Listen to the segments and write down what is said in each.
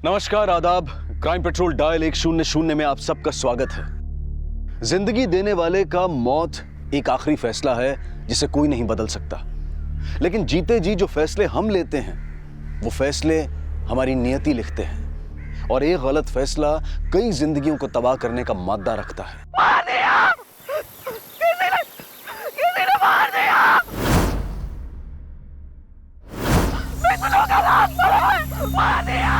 नमस्कार, आदाब। Crime petrol dial 100 में आप सबका स्वागत है। जिंदगी देने वाले का मौत एक आखिरी फैसला है जिसे कोई नहीं बदल सकता, लेकिन जीते जी जो फैसले हम लेते हैं वो फैसले हमारी नियति लिखते हैं, और एक गलत फैसला कई जिंदगियों को तबाह करने का मादा रखता है। मार दिया! किसी ने मार दिया! बिट्टू का लाश पड़ा है! मार दिया!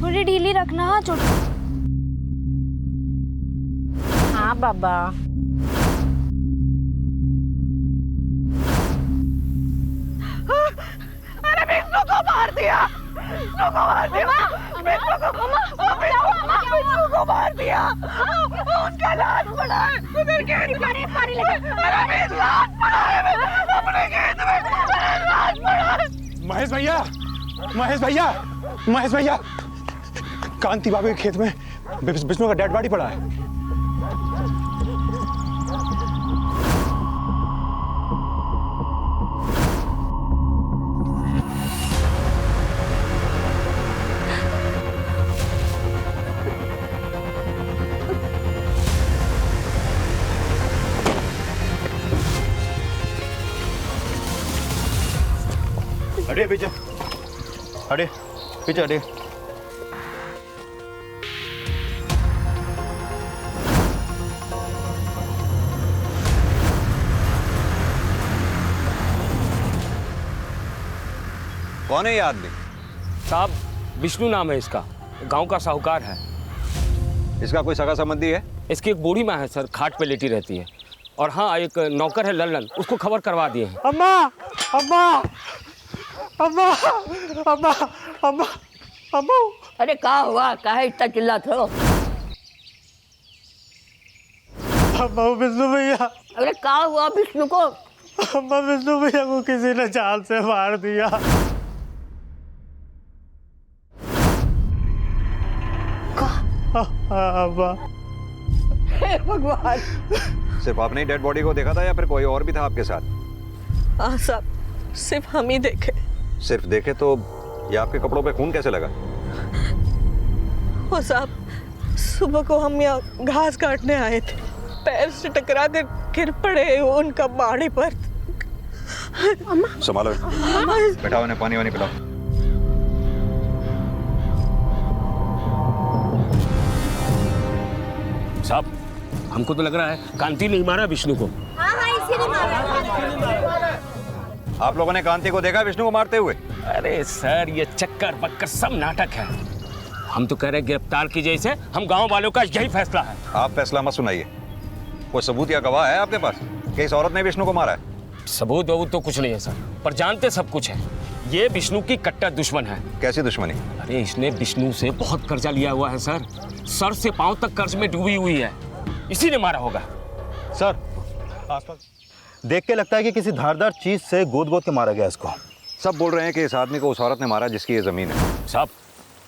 थोड़ी ढीली रखना चोट। हाँ बाबा। अरे बिट्टू को मार दिया! बिट्टू को मार दिया! बिट्टू को मार दिया! उनका लाश पड़ा है उधर खेत में। अरे लाश पड़ा है अपने खेत में, लाश पड़ा है। महेश भैया, महेश भैया, महेश भैया, कांति बाबू के खेत में विष्णु का डेड बॉडी पड़ा है। हटे पीछे, हटे पीछे, हटे। कौन है ये आदमी? साहब, विष्णु नाम है इसका, गांव का साहूकार है। इसका कोई सगा संबंधी है? इसकी एक बूढ़ी माँ है सर, खाट पे लेटी रहती है। और हाँ, एक नौकर है लल्लन, उसको खबर करवा दिए हैं। अम्मा, अम्मा, अम्मा, अम्मा, अम्मा, अम्मा। अरे का हुआ, काहे इतना चिल्लाते हो? अम्मा, विष्णु भैया। अरे का हुआ विष्णु को? अम्मा, विष्णु भैया को किसी ने चाल से मार दिया। अम्मा। हे भगवान। सिर्फ आपने ही डेड बॉडी को देखा था या फिर कोई और भी था आपके साथ? हाँ साहब, सिर्फ हम ही देखे। सिर्फ देखे तो ये आपके कपड़ों पे खून कैसे लगा? वो साहब, सुबह को हम यहाँ घास काटने आए थे, पैर से टकरा कर गिर पड़े उनका बाड़ी पर। संभालो, बैठाओ, उन्हें पानी वानी पिलाओ। साहब, हमको तो लग रहा है कांति ने ही मारा विष्णु को। हाँ हाँ, इसी ने मारा। आप लोगों ने कांति को देखा विष्णु को मारते हुए? अरे सर, ये चक्कर बक्कर सब नाटक है। हम तो कह रहे हैं गिरफ्तार कीजिए इसे, हम गांव वालों का यही फैसला है। आप फैसला मत सुनाइए। कोई सबूत या गवाह है आपके पास कि इस औरत ने विष्णु को मारा है? सबूत वबूत तो कुछ नहीं है सर, पर जानते सब कुछ है। ये विष्णु की कट्टर दुश्मन है। कैसी दुश्मनी? अरे इसने विष्णु से बहुत कर्जा लिया हुआ है सर, सर से पांव तक कर्ज में डूबी हुई है, इसी ने मारा होगा। सर, आसपास देख के लगता है कि किसी धारदार चीज से गोद गोद के मारा गया इसको। सब बोल रहे हैं कि इस आदमी को उस औरत ने मारा जिसकी ये जमीन है। साहब,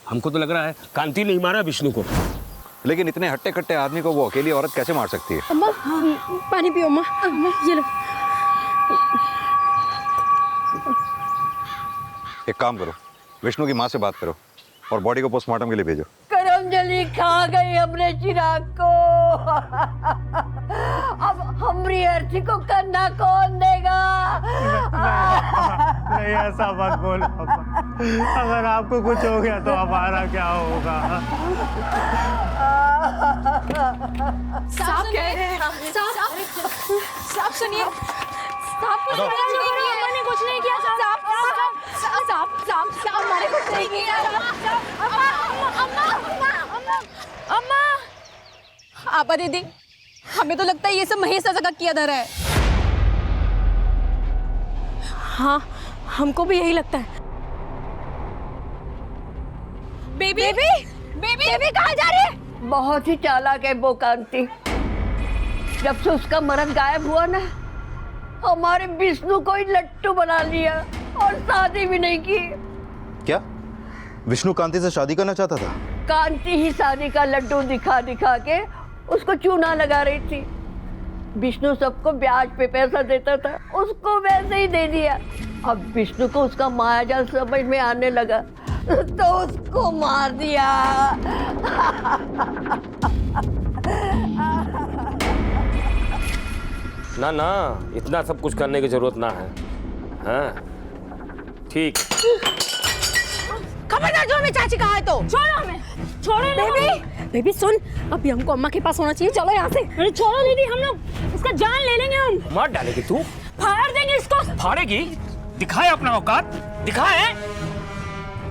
हमको तो लग रहा है कांति नहीं मारा विष्णु को। लेकिन इतने हट्टे कट्टे आदमी को वो अकेली औरत कैसे मार सकती है? अम्मा, पानी पियो अम्मा। ये लो। एक काम करो, विष्णु की माँ से बात करो और बॉडी को पोस्टमार्टम के लिए भेजो। करमजली खा गई हमने चिराग को। अब हमारी अर्थी को करना कौन देगा? नहीं, ऐसा मत बोलो अम्मा। अगर आपको कुछ हो गया तो हमारा क्या होगा? साहब कह रहे हैं। साहब सुनिए, साहब कुछ मैंने कुछ नहीं किया। साहब मैंने कुछ नहीं किया। अम्मा, आपा दीदी, हमें तो लगता है ये सब महेश चाचा का किया धरा है। हाँ, हमको भी यही लगता है। बेबी कहाँ जा रही है? बहुत ही चालाक है वो कांति। जब से उसका मरण गायब हुआ ना, हमारे विष्णु को ही लट्टू बना लिया और शादी भी नहीं की। क्या विष्णु कांति से शादी करना चाहता था? कांति ही शादी का लड्डू दिखा दिखा के उसको चूना लगा रही थी। विष्णु सबको ब्याज पे पैसा देता था, उसको वैसे ही दे दिया। अब विष्णु को उसका मायाजाल समझ में आने लगा तो उसको मार दिया। ना ना, इतना सब कुछ करने की जरूरत ना है। हाँ ठीक। खबरदार जो हमें चाची कहा है तो छोड़ो हमें, छोड़ो बेबी। बेबी सुन, अभी हमको अम्मा के पास होना चाहिए, चलो यहाँ से। अरे छोड़ो दीदी, हम लोग इसका जान ले लेंगे। हम मार डालेगी तू? फाड़ देंगे इसको। फाड़ेगी? दिखाए अपना औकात, दिखाए।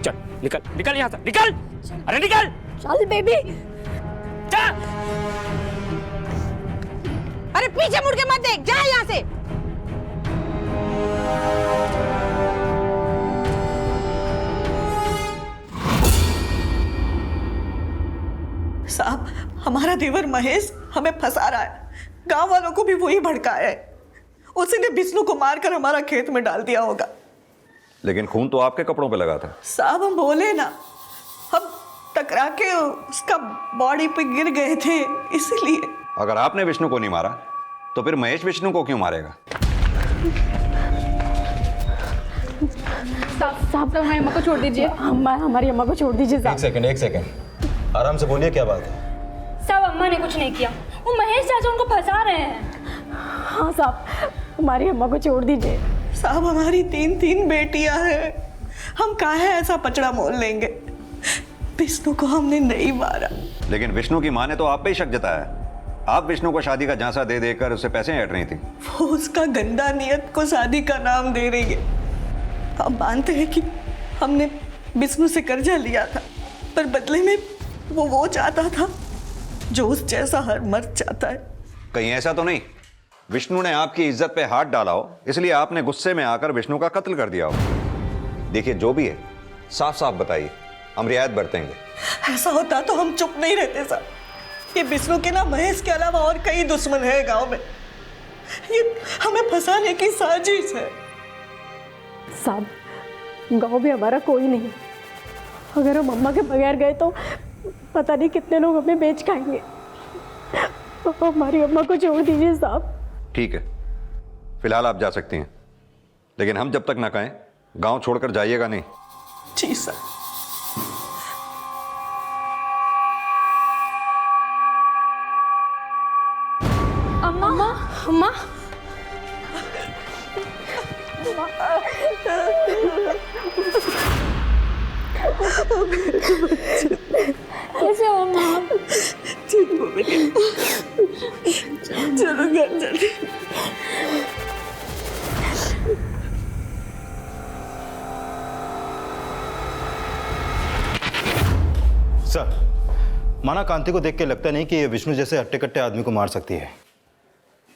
चल निकल, निकल यहाँ से, निकल। अरे निकल। चल बेबी। चल। अरे पीछे मुड़ के मत देख, जा यहाँ से। साहब, हमारा देवर महेश हमें फंसा रहा है। गांव वालों को भी वही भड़काया है। उसी ने विष्णु को मारकर हमारा खेत में डाल दिया होगा। लेकिन खून तो आपके कपड़ों पे लगा था। साहब हम बोले ना, हम टकरा के उसका बॉडी पे गिर गए थे, इसीलिए। अगर आपने विष्णु को नहीं मारा तो फिर महेश विष्णु को क्यों मारेगा? साहब तो हमारी अम्मा को छोड़ दीजिए। हमारी अम्मा को छोड़ दीजिए साहब। एक सेकंड, आराम से बोलिए, क्या बात है? साहब अम्मा ने कुछ नहीं किया, वो महेश चाचा उनको फंसा रहे हैं। हाँ साहब, हमारी अम्मा को छोड़ दीजिए। साहब हमारी 3 बेटियां हैं, हम काहे ऐसा पचड़ा मोल लेंगे? विष्णु को हमने नहीं मारा। लेकिन विष्णु की माँ ने तो आप पे ही शक जताया। आप विष्णु को शादी का झांसा दे देकर उसे पैसे ऐंठ रही थी। वो उसका गंदा नियत को शादी का नाम दे रही है। हम मानते हैं कि हमने विष्णु से कर्जा लिया था, पर बदले में वो चाहता था जो उस जैसा हर मर्द चाहता है। कहीं ऐसा तो नहीं विष्णु ने आपकी इज्जत पे हाथ डाला हो, इसलिए आपने गुस्से में आकर विष्णु का कत्ल कर दिया हो? देखिए जो भी है साफ साफ बताइए, हम रियायत बरतेंगे। ऐसा होता तो हम चुप नहीं रहते साहब। ये विष्णु के ना महेश के अलावा और कई दुश्मन है गांव में। ये हमें फंसाने की साजिश है। साहब गांव में हमारा कोई नहीं, अगर हम अम्मा के बगैर गए तो पता नहीं कितने लोग हमें बेच खाएंगे। तो हमारी अम्मा को छोड़ दीजिए साहब। ठीक है, फिलहाल आप जा सकती हैं, लेकिन हम जब तक ना कहें गांव छोड़कर जाइएगा नहीं। जी सर। अम्मा अम्मा कैसे हो अम्मा? ठीक हो बेटे, चलो घर जल्दी। सर, माना कांति को देख के लगता नहीं कि ये विष्णु जैसे हट्टे कट्टे आदमी को मार सकती है,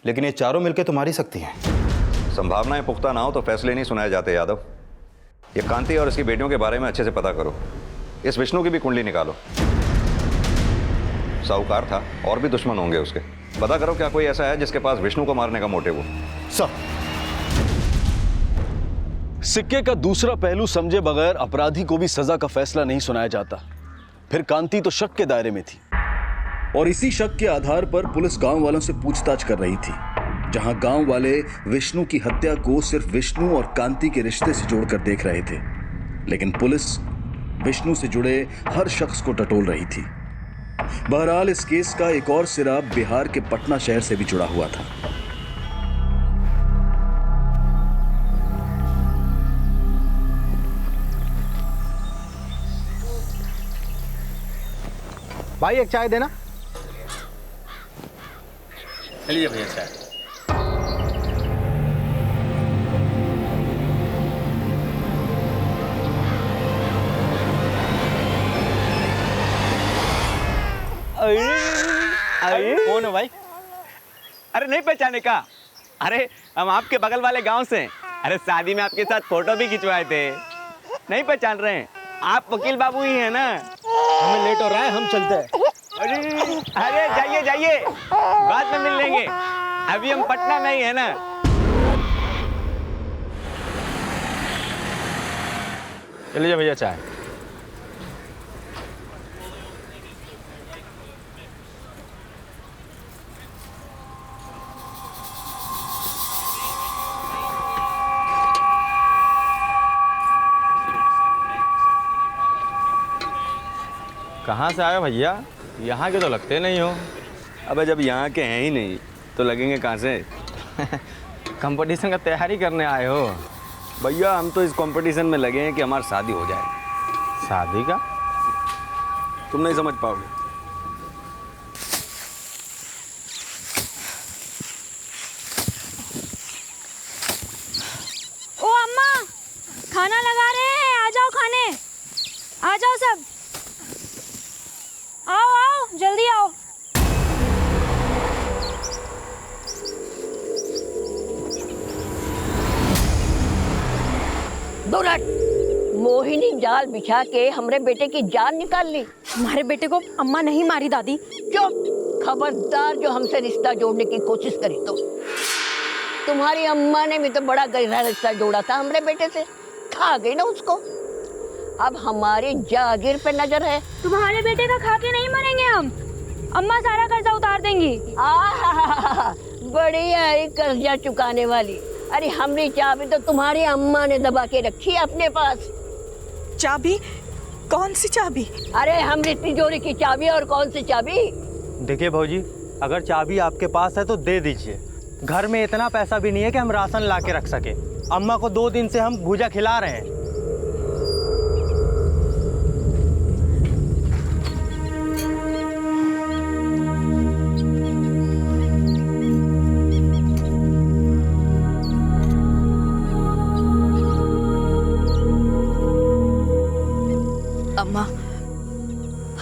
लेकिन ये चारों मिलकर तो मार ही सकती हैं। संभावनाएं पुख्ता ना हो तो फैसले नहीं सुनाए जाते यादव। ये कांति और इसकी बेटियों के बारे में अच्छे से पता करो। इस विष्णु की भी कुंडली निकालो। साहूकार था, और भी दुश्मन होंगे उसके। पता करो क्या कोई ऐसा है जिसके पास विष्णु को मारने का मोटिव हो। सर, सिक्के का दूसरा पहलू समझे बगैर अपराधी को भी सजा का फैसला नहीं सुनाया जाता। फिर कांति तो शक के दायरे में थी, और इसी शक के आधार पर पुलिस गांव वालों से पूछताछ कर रही थी, जहां गांव वाले विष्णु की हत्या को सिर्फ विष्णु और कांति के रिश्ते से जोड़कर देख रहे थे। लेकिन पुलिस विष्णु से जुड़े हर शख्स को टटोल रही थी। बहरहाल इस केस का एक और सिरा बिहार के पटना शहर से भी जुड़ा हुआ था। भाई एक चाय देना। चलिए भैया चाय। अरे कौन है भाई? अरे नहीं पहचाने का? अरे हम आपके बगल वाले गांव से। अरे शादी में आपके साथ फोटो भी खिंचवाए थे। नहीं पहचान रहे हैं? आप वकील बाबू ही हैं ना? हमें लेट हो रहा है, हम चलते हैं। अरे जाइए जाइए, बाद में मिल लेंगे। अभी हम पटना में ही है ना। चलिए भैया चाय। कहाँ से आए हो भैया? यहाँ के तो लगते नहीं हो। अबे जब यहाँ के हैं ही नहीं तो लगेंगे कहाँ से? कंपटीशन का तैयारी करने आए हो? भैया हम तो इस कंपटीशन में लगे हैं कि हमारी शादी हो जाए। शादी का? तुम नहीं समझ पाओगे। ओ अम्मा, खाना लगा रहे हैं, आ जाओ खाने। आ जाओ सब, आओ आओ जल्दी आओ। दुरट, मोहिनी जाल बिछा के हमरे बेटे की जान निकाल ली। हमारे बेटे को अम्मा नहीं मारी दादी। चुप, खबरदार जो हमसे रिश्ता जोड़ने की कोशिश करी तो। तुम्हारी अम्मा ने भी तो बड़ा गहरा रिश्ता जोड़ा था हमरे बेटे से, खा गई ना उसको। अब हमारी जागीर पे नजर है। तुम्हारे बेटे का खा के नहीं मरेंगे हम, अम्मा सारा कर्जा उतार देंगी। आहा, बढ़िया है कर्जा चुकाने वाली। अरे हमरी चाबी तो तुम्हारी अम्मा ने दबा के रखी है अपने पास। चाबी? कौन सी चाबी? अरे हमरी तिजोरी की चाबी, और कौन सी चाबी? देखिए भाऊजी, अगर चाबी आपके पास है तो दे दीजिए। घर में इतना पैसा भी नहीं है कि हम राशन ला के रख सके। अम्मा को 2 दिन से हम भूजा खिला रहे हैं। अम्मा,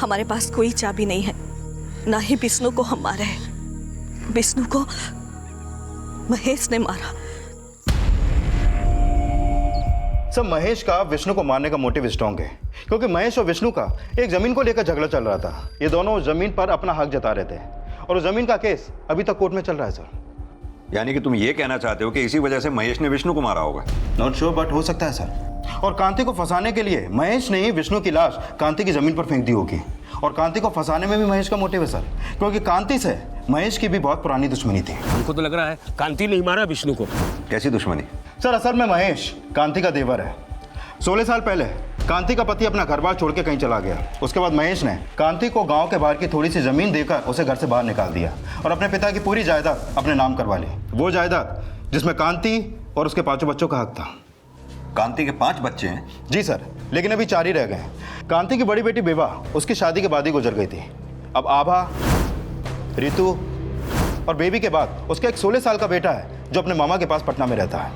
हमारे पास कोई चाबी नहीं है, ना ही विष्णु को हम मारे हैं। विष्णु को महेश ने मारा। सब महेश का विष्णु को मारने का मोटिव स्ट्रॉन्ग है, क्योंकि महेश और विष्णु का एक जमीन को लेकर झगड़ा चल रहा था। ये दोनों उस जमीन पर अपना हक जता रहे थे और उस जमीन का केस अभी तक कोर्ट में चल रहा है सर। यानी कि तुम ये कहना चाहते हो कि इसी वजह से महेश ने विष्णु को मारा होगा? नॉट श्योर, बट हो सकता है सर। और कांति को फंसाने के लिए महेश ने ही विष्णु की लाश कांति की जमीन पर फेंक दी होगी। और कांति को फंसाने में भी महेश का मोटिव है सर, क्योंकि कांति से महेश की भी बहुत पुरानी दुश्मनी थी। हमको तो लग रहा है कांति नहीं मारा विष्णु को। कैसी दुश्मनी? सर असल में महेश कांति का देवर है। 16 साल पहले कांति का पति अपना घर बार छोड़ के कहीं चला गया। उसके बाद महेश ने कांति को गांव के बाहर की थोड़ी सी जमीन देकर उसे घर से बाहर निकाल दिया और अपने पिता की पूरी जायदाद अपने नाम करवा ली। वो जायदाद जिसमें कांति और उसके 5 बच्चों का हक था। कांति के 5 बच्चे हैं? जी सर, लेकिन अभी 4 ही रह गए। कांति की बड़ी बेटी बेबा उसकी शादी के बाद ही गुजर गई थी। अब आभा, रितु और बेबी के बाद उसका एक 16 साल का बेटा है जो अपने मामा के पास पटना में रहता है।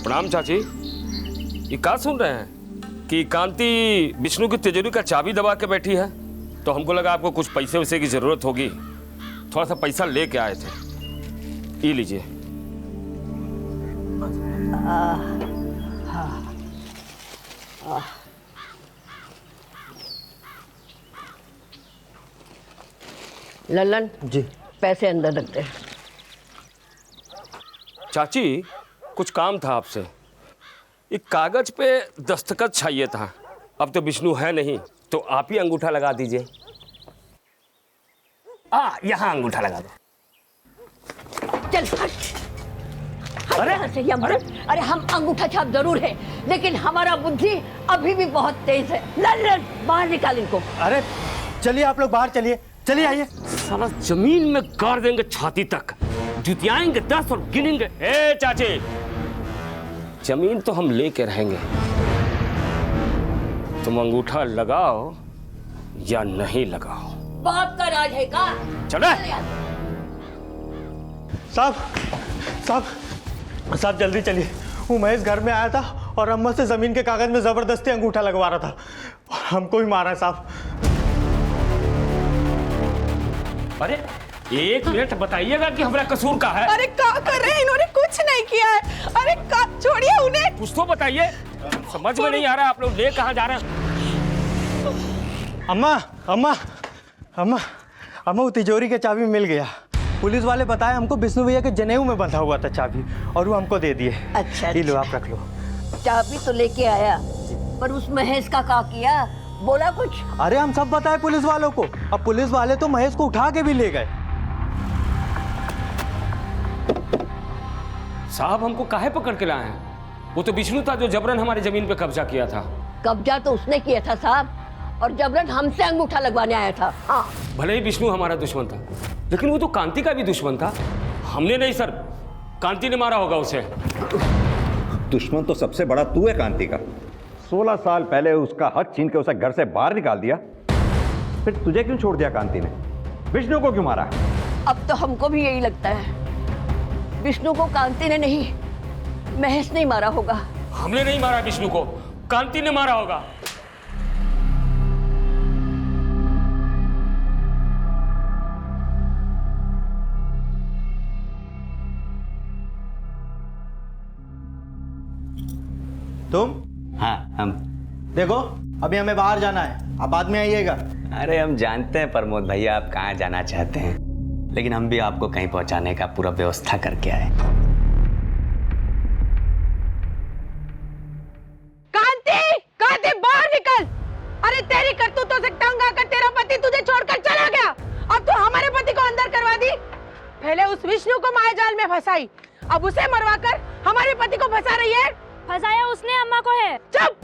प्रणाम चाची। ये क्या सुन रहे हैं कि कांति विष्णु की तिजोरी का चाबी दबा के बैठी है? तो हमको लगा आपको कुछ पैसे वैसे की जरूरत होगी, थोड़ा सा पैसा लेके आए थे। ये लीजिए। लल्लन जी। पैसे अंदर रख दे। चाची कुछ काम था आपसे। एक कागज पे दस्तखत चाहिए था। अब तो विष्णु है नहीं, तो आप ही अंगूठा लगा दीजिए। यहाँ अंगूठा लगा दो। चल हट। अरे अरे हम अंगूठा छाप जरूर है, लेकिन हमारा बुद्धि अभी भी बहुत तेज है। लल्लन बाहर निकाल इनको। अरे चलिए आप लोग बाहर चलिए, चलिए आइए। साला जमीन में गाड़ देंगे छाती तक, जुतियाएंगे 10 और गिनेंगे। ए चाची, जमीन तो हम लेके रहेंगे, तुम अंगूठा लगाओ या नहीं लगाओ। बाप का राज है का? चले। साहब जल्दी चलिए। वो महेश घर में आया था और अम्मा से जमीन के कागज में जबरदस्ती अंगूठा लगवा रहा था और हमको ही मारा है साहब। अरे 1 मिनट बताइएगा कि हमारा कसूर का है। अरे क्या कर रहे हैं? इन्होंने कुछ नहीं किया है। अरे छोड़िए उन्हें। कुछ तो बताइए, समझ में नहीं आ रहा आप लोग ले कहाँ जा रहे हैं। अम्मा अम्मा अम्मा अम्मा, वो तिजोरी के चाबी मिल गया। पुलिस वाले बताए हमको विष्णु भैया के जनेऊ में बंधा हुआ था चाबी, और वो हमको दे दिए। अच्छा, ये लो आप रख लो। चाबी तो लेके आया, पर उस महेश का क्या किया? बोला कुछ? अरे हम सब बताए पुलिस वालों को। अब पुलिस वाले तो महेश को उठा के भी ले गए। साहब हमको काहे पकड़ के लाए हैं? वो तो विष्णु था जो जबरन हमारी जमीन पे कब्जा किया था। कब्जा तो उसने किया था साहब, और जबरन हमसे अंगूठा लगवाने आया था। हाँ, भले ही विष्णु हमारा दुश्मन था, लेकिन वो तो कांति का भी दुश्मन था। हमने नहीं सर, कांति ने मारा होगा उसे। दुश्मन तो सबसे बड़ा तू है कांति का। 16 साल पहले उसका हक छीन के उसे घर से बाहर निकाल दिया, फिर तुझे क्यों छोड़ दिया कांति ने? विष्णु को क्यों मारा? अब तो हमको भी यही लगता है, विष्णु को कांति ने नहीं, महेश ने मारा होगा। हमने नहीं मारा विष्णु को, कांति ने मारा होगा। तुम? हाँ हम। देखो अभी हमें बाहर जाना है, आप बाद में आइएगा। अरे हम जानते हैं प्रमोद भैया आप कहाँ जाना चाहते हैं, लेकिन हम भी आपको कहीं पहुंचाने का पूरा व्यवस्था करके आए। कांति बाहर निकल। अरे तेरी करतूतों से तंग आकर तेरा पति तुझे छोड़कर चला गया, अब तू हमारे पति को अंदर करवा दी। पहले उस विष्णु को मायाजाल में फंसाई, अब उसे मरवाकर हमारे पति को फंसा रही है। फंसाया उसने अम्मा को है। चुप!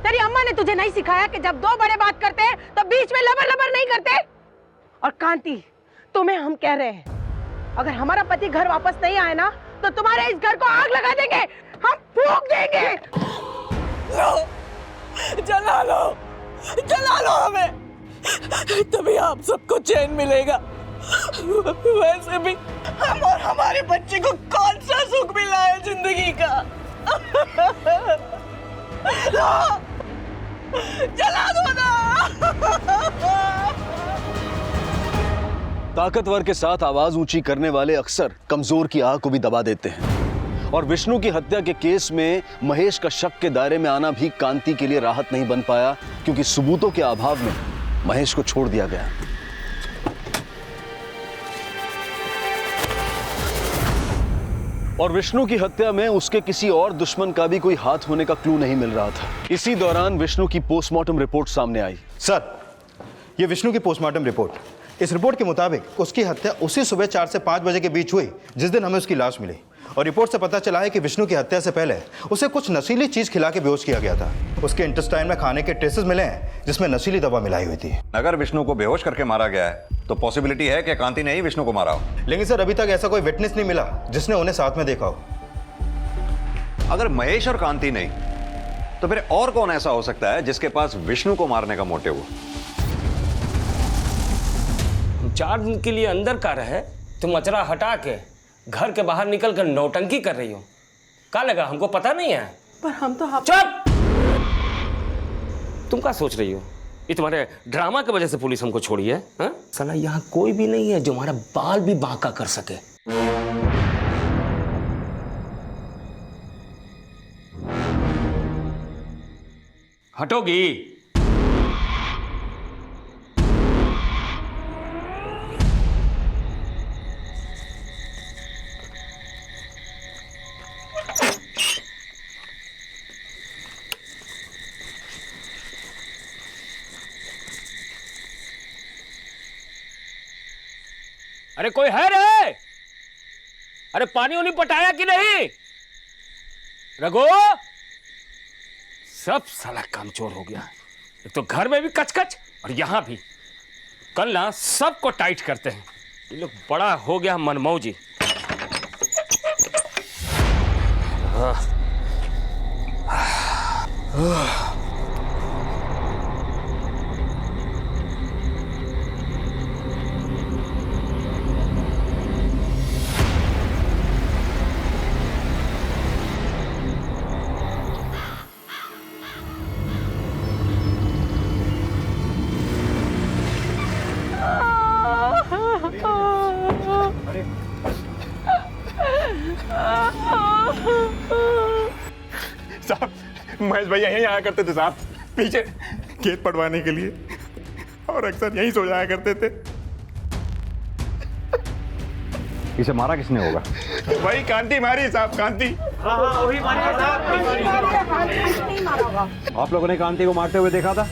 तेरी अम्मा ने तुझे नहीं सिखाया कि जब दो बड़े बात करते हैं तो बीच में लबर लबर नहीं करते? और कांति, तुम्हें हम कह रहे हैं, अगर हमारा पति घर वापस नहीं आए ना तो तुम्हारे इस घर को आग लगा देंगे, हम फूंक देंगे। जला लो हमें, तभी आप सबको चैन मिलेगा। वैसे भी हम और हमारे बच्चे को कौन सा सुख मिला है जिंदगी का। जला दो ना। ताकतवर के साथ आवाज ऊंची करने वाले अक्सर कमजोर की आह को भी दबा देते हैं, और विष्णु की हत्या के केस में महेश का शक के दायरे में आना भी कांति के लिए राहत नहीं बन पाया, क्योंकि सबूतों के अभाव में महेश को छोड़ दिया गया। और विष्णु की हत्या में उसके किसी और दुश्मन का भी कोई हाथ होने का क्लू नहीं मिल रहा था। इसी दौरान विष्णु की पोस्टमार्टम रिपोर्ट सामने आई। सर, ये विष्णु की पोस्टमार्टम रिपोर्ट। इस रिपोर्ट के मुताबिक उसकी हत्या उसी सुबह 4 से 5 बजे के बीच हुई जिस दिन हमें उसकी लाश मिली। और रिपोर्ट से पता चला है कि विष्णु की हत्या से पहले उसे कुछ नशीली चीज खिला के बेहोश किया गया था। उसके इंटेस्टाइन में खाने के ट्रेसेस मिले हैं जिसमें नशीली दवा मिलाई हुई थी। अगर विष्णु को बेहोश करके मारा गया है तो पॉसिबिलिटी है कि कांति ने ही विष्णु को मारा हो। लेकिन सर, अभी तक ऐसा कोई विटनेस नहीं मिला जिसने उन्हें साथ में देखा हो। अगर महेश और कांति नहीं तो फिर और कौन ऐसा हो सकता है जिसके पास विष्णु को मारने का मोटिव हो? 4 दिन के लिए अंदर का रहे, तुम अचरा हटा के घर के बाहर निकल कर नौटंकी कर रही हो। क्या लगा हमको पता नहीं है? पर हम तो चुप! तुम क्या सोच रही हो? ये तुम्हारे ड्रामा की वजह से पुलिस हमको छोड़ी है? हाँ? साला यहाँ कोई भी नहीं है जो हमारा बाल भी बांका कर सके। हटोगी? अरे कोई है रे? अरे पानी उन्हीं पटाया कि नहीं? रघु, सब साला कामचोर हो गया। एक तो घर में भी कचकच और यहां भी। कल ना सबको टाइट करते हैं। ये लोग बड़ा हो गया मनमौजी। साहब, महेश भैया यहीं आया करते थे साहब, पीछे खेत पटवाने के लिए, और अक्सर यहीं सो जाया करते थे। इसे मारा किसने होगा? वही कांति मारी साहब, कांति। आप लोगों ने कांति को मारते हुए देखा था?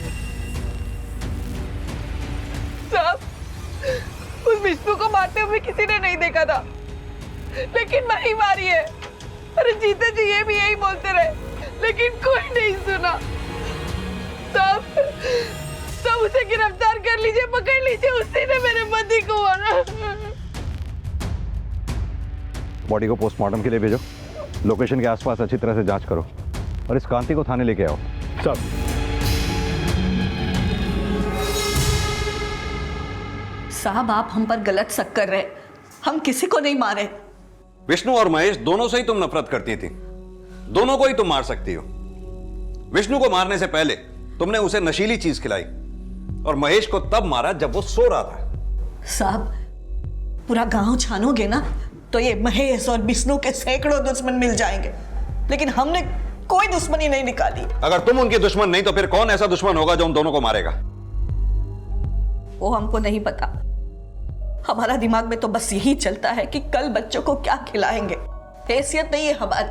विष्णु को मारते हुए किसी ने नहीं देखा था, लेकिन मैं ही मारी है। अरे जीते जी ये भी यही बोलते रहे, लेकिन कोई नहीं सुना। तब उसे गिरफ्तार कर लीजिए, पकड़ लीजिए, उसी ने मेरे पति को मारा। बॉडी को पोस्टमार्टम के लिए भेजो, लोकेशन के आसपास अच्छी तरह से जांच करो और इस कांति को थाने लेके आओ। सब साहब आप हम पर गलत शक कर रहे हैं, हम किसी को नहीं मारे। विष्णु और महेश दोनों से ही तुम नफरत करती थी, दोनों को ही तुम मार सकती हो। विष्णु को मारने से पहले तुमने उसे नशीली चीज खिलाई और महेश को तब मारा जब वो सो रहा था। साहब पूरा गांव छानोगे ना तो ये महेश और विष्णु के सैकड़ों दुश्मन मिल जाएंगे, लेकिन हमने कोई दुश्मनी नहीं निकाली। अगर तुम उनके दुश्मन नहीं तो फिर कौन ऐसा दुश्मन होगा जो उन दोनों को मारेगा? वो हमको नहीं पता। हमारा दिमाग में तो बस यही चलता है कि कल बच्चों को क्या खिलाएंगे। हैसियत नहीं है हमारी,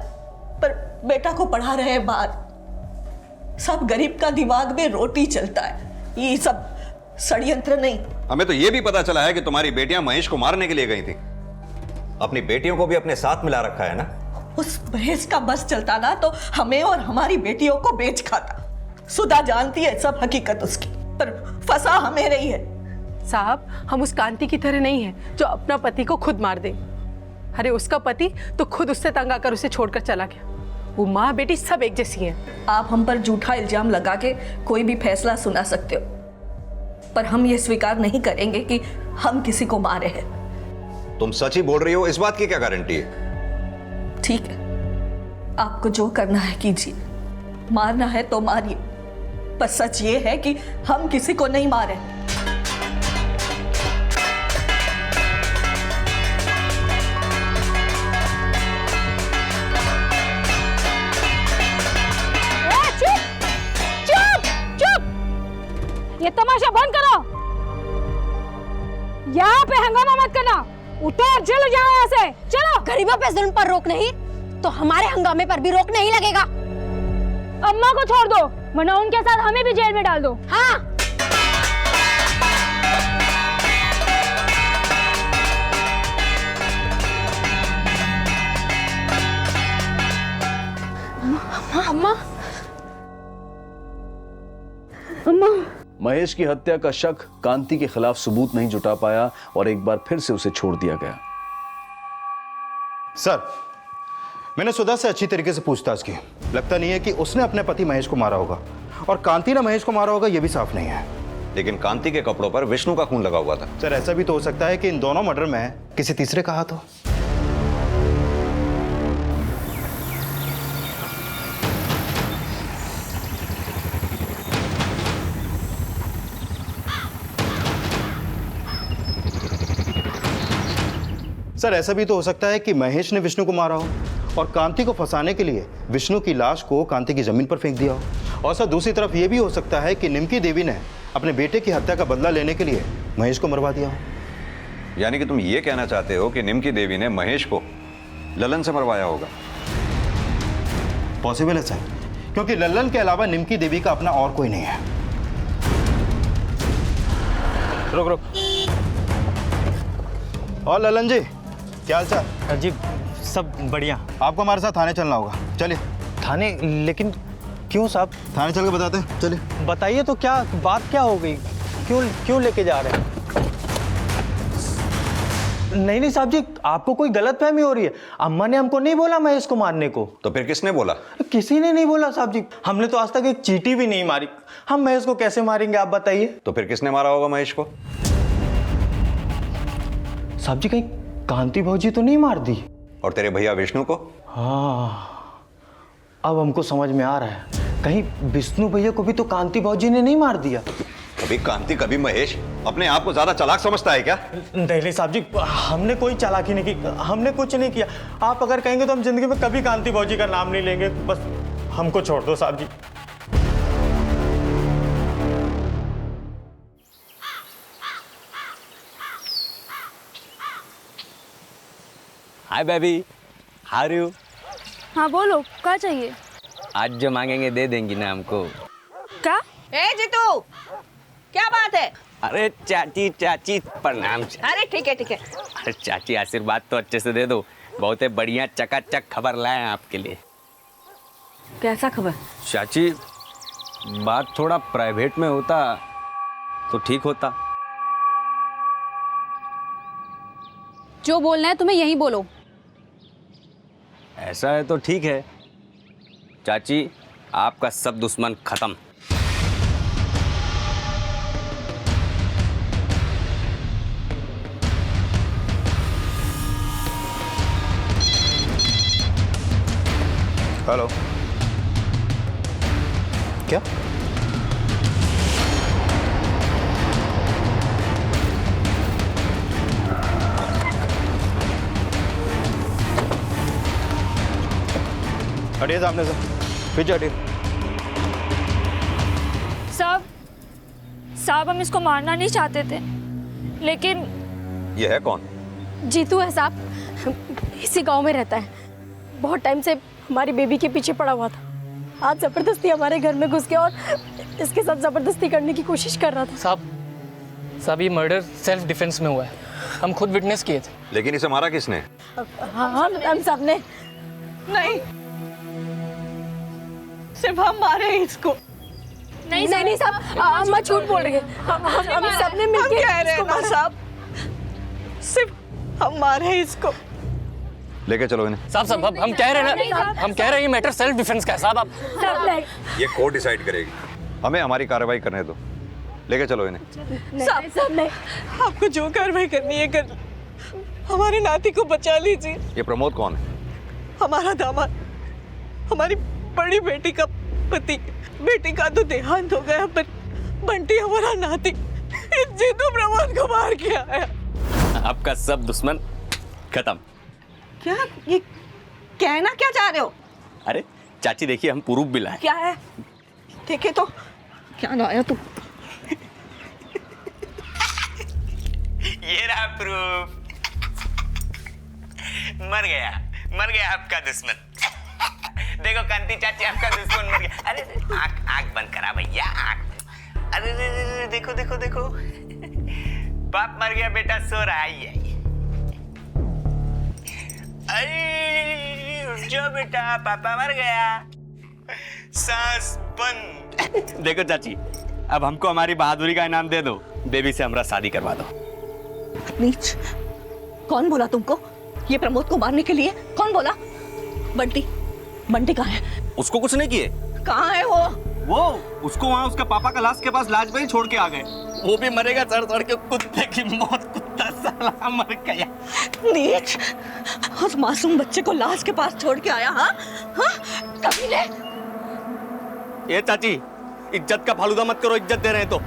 पर बेटा को पढ़ा रहे हैं बाहर। सब गरीब का दिमाग में रोटी चलता है, ये सब षड्यंत्र नहीं। हमें तो यह भी पता चला है कि तुम्हारी बेटियां महेश को मारने के लिए गई थी। अपनी बेटियों को भी अपने साथ मिला रखा है ना? उस महेश का बस चलता ना तो हमें और हमारी बेटियों को बेच खाता। सुधा जानती है सब हकीकत उसकी, पर फंसा हमें रही है। साहब हम उस कांति की तरह नहीं है जो अपना पति को खुद मार दे। अरे उसका पति तो खुद उससे तंग आकर उसे छोड़कर चला गया। वो माँ बेटी सब एक जैसी हैं। आप हम पर झूठा इल्जाम लगा के कोई भी फैसला सुना सकते हो, पर हम ये स्वीकार नहीं करेंगे कि हम किसी को मारे हैं। तुम सच ही बोल रही हो, इस बात की क्या गारंटी है? ठीक है, आपको जो करना है कीजिए, मारना है तो मारिए, पर सच ये है कि हम किसी को नहीं मारे। ये तमाशा बंद करो, यहाँ पे हंगामा मत करना। उतर, चलो जाओ यहाँ से, चलो। गरीबों पे जुल्म पर रोक नहीं तो हमारे हंगामे पर भी रोक नहीं लगेगा। अम्मा को छोड़ दो, वरना उनके साथ हमें भी जेल में डाल दो। हाँ अम्मा, अम्मा। महेश की हत्या का शक कांति के खिलाफ सबूत नहीं जुटा पाया और एक बार फिर से उसे छोड़ दिया गया। सर, मैंने सुधा से अच्छी तरीके से पूछताछ की, लगता नहीं है कि उसने अपने पति महेश को मारा होगा, और कांति ने महेश को मारा होगा यह भी साफ नहीं है। लेकिन कांति के कपड़ों पर विष्णु का खून लगा हुआ था। सर ऐसा भी तो हो सकता है कि इन दोनों मर्डर में किसी तीसरे का हाथ हो। सर ऐसा भी तो हो सकता है कि महेश ने विष्णु को मारा हो और कांति को फंसाने के लिए विष्णु की लाश को कांति की जमीन पर फेंक दिया हो। और सर दूसरी तरफ यह भी हो सकता है कि निमकी देवी ने अपने बेटे की हत्या का बदला लेने के लिए महेश को मरवा दिया हो। यानी कि तुम ये कहना चाहते हो कि निमकी देवी ने महेश को ललन से मरवाया होगा? पॉसिबल है सर, क्योंकि ललन के अलावा निमकी देवी का अपना और कोई नहीं है। रुक रुक। और ललन जी क्या हाल चाल? जी सब बढ़िया। आपको हमारे साथ थाने चलना होगा, चलिए। थाने? लेकिन क्यों साहब? थाने चल के बताते हैं, चलिए। बताइए तो क्या बात क्या हो गई? क्यों लेके जा रहे हैं? नहीं साहब जी, आपको कोई गलतफहमी हो रही है। अम्मा ने हमको नहीं बोला महेश को मारने को। तो फिर किसने बोला? किसी ने नहीं बोला साहब जी, हमने तो आज तक एक चींटी भी नहीं मारी। हम महेश को कैसे मारेंगे आप बताइए? तो फिर किसने मारा होगा महेश को? साहब जी कहीं कांति भौजी तो नहीं मार दी? और तेरे भैया विष्णु को? हाँ अब हमको समझ में आ रहा है, कहीं विष्णु भैया को भी तो कांति भौजी ने नहीं मार दिया। कभी कांति कभी महेश, अपने आप को ज्यादा चालाक समझता है क्या? नहीं साहब जी, हमने कोई चालाकी नहीं की, हमने कुछ नहीं किया। आप अगर कहेंगे तो हम जिंदगी में कभी कांति भौजी का नाम नहीं लेंगे। बस हमको छोड़ दो साहब जी। Hi baby, how are you? हाँ बोलो, क्या चाहिए? आज जो मांगेंगे दे देंगी ना हमको? क्या? ए जीतू, क्या बात है? अरे चाची चाची प्रणाम। अरे ठीक है ठीक है। अरे चाची आशीर्वाद तो अच्छे से दे दो, बहुत ही बढ़िया चकाचक खबर लाए हैं आपके लिए। कैसा खबर? चाची बात थोड़ा प्राइवेट में होता तो ठीक होता। जो बोलना है तुम्हें यही बोलो। ऐसा है तो ठीक है चाची, आपका सब दुश्मन खत्म। हेलो, क्या? हटिए सामने से, पीछे हटिए। साहब हम इसको मारना नहीं चाहते थे, लेकिन ये है कौन? जीतू है साहब, इसी गांव में रहता है। बहुत टाइम से हमारी बेबी के पीछे पड़ा हुआ था। आज जबरदस्ती हमारे घर में घुस गया और इसके साथ जबरदस्ती करने की कोशिश कर रहा था। साहब ये मर्डर सेल्फ डिफेंस में हुआ है, हम खुद विटनेस किए थे। लेकिन इसे मारा किसने? हाँ हम सब ने। नहीं, सिर्फ हम मारे इसको। नहीं साहब, अम्मा झूठ बोल रही है। हम सब ने मिलकर कह रहे हैं ना साहब, सिर्फ हम मारे इसको। लेके चलो इन्हें। साहब हम कह रहे हैं ना, हम कह रहे हैं ये मैटर सेल्फ डिफेंस का है साहब। आप ये कोर्ट डिसाइड करेगी, हमें हमारी कार्रवाई करने दो। लेके चलो इन्हें। साहब नहीं, आपको जो कार्रवाई करनी है कर, हमारे नाती को बचा लीजिए। ये प्रमोद कौन है? हमारा दामाद, हमारी बड़ी बेटी का पति। बेटी का तो देहांत हो गया, पर बंटी हमारा नाती जीतू प्रमोद को मार के आया। आपका सब दुश्मन खत्म। क्या ये कहना क्या चाह रहे हो? अरे चाची देखिए, हम प्रूफ भी लाए। क्या है देखे तो, क्या लाया तू? ये रहा प्रूफ। मर गया आपका दुश्मन। देखो कांति चाची, आपका दुश्मन मर गया। अरे आंख बंद करा भैया, आंख। अरे देखो देखो देखो, बाप मर गया, बेटा सो रहा है। अरे उठ जाओ बेटा, पापा मर गया। सांस बंद। देखो चाची, अब हमको हमारी बहादुरी का इनाम दे दो, बेबी से हमारा शादी करवा दो। नीच, कौन बोला तुमको ये प्रमोद को मारने के लिए? कौन बोला? बंटी कहाँ है? उसको कुछ नहीं किए। कहाँ है वो उसको वहाँ उसके पापा का लाश के पास लाज में ही छोड़ के आ गए। वो भी मरेगा सड़ सड़ के कुत्ते की मौत। कुत्ता साला मर गया। नीच, उस मासूम बच्चे को लाश के पास छोड़ के आया। हाँ कमीने। ये चाची, इज्जत का फालूदा मत करो, इज्जत दे रहे हैं तो।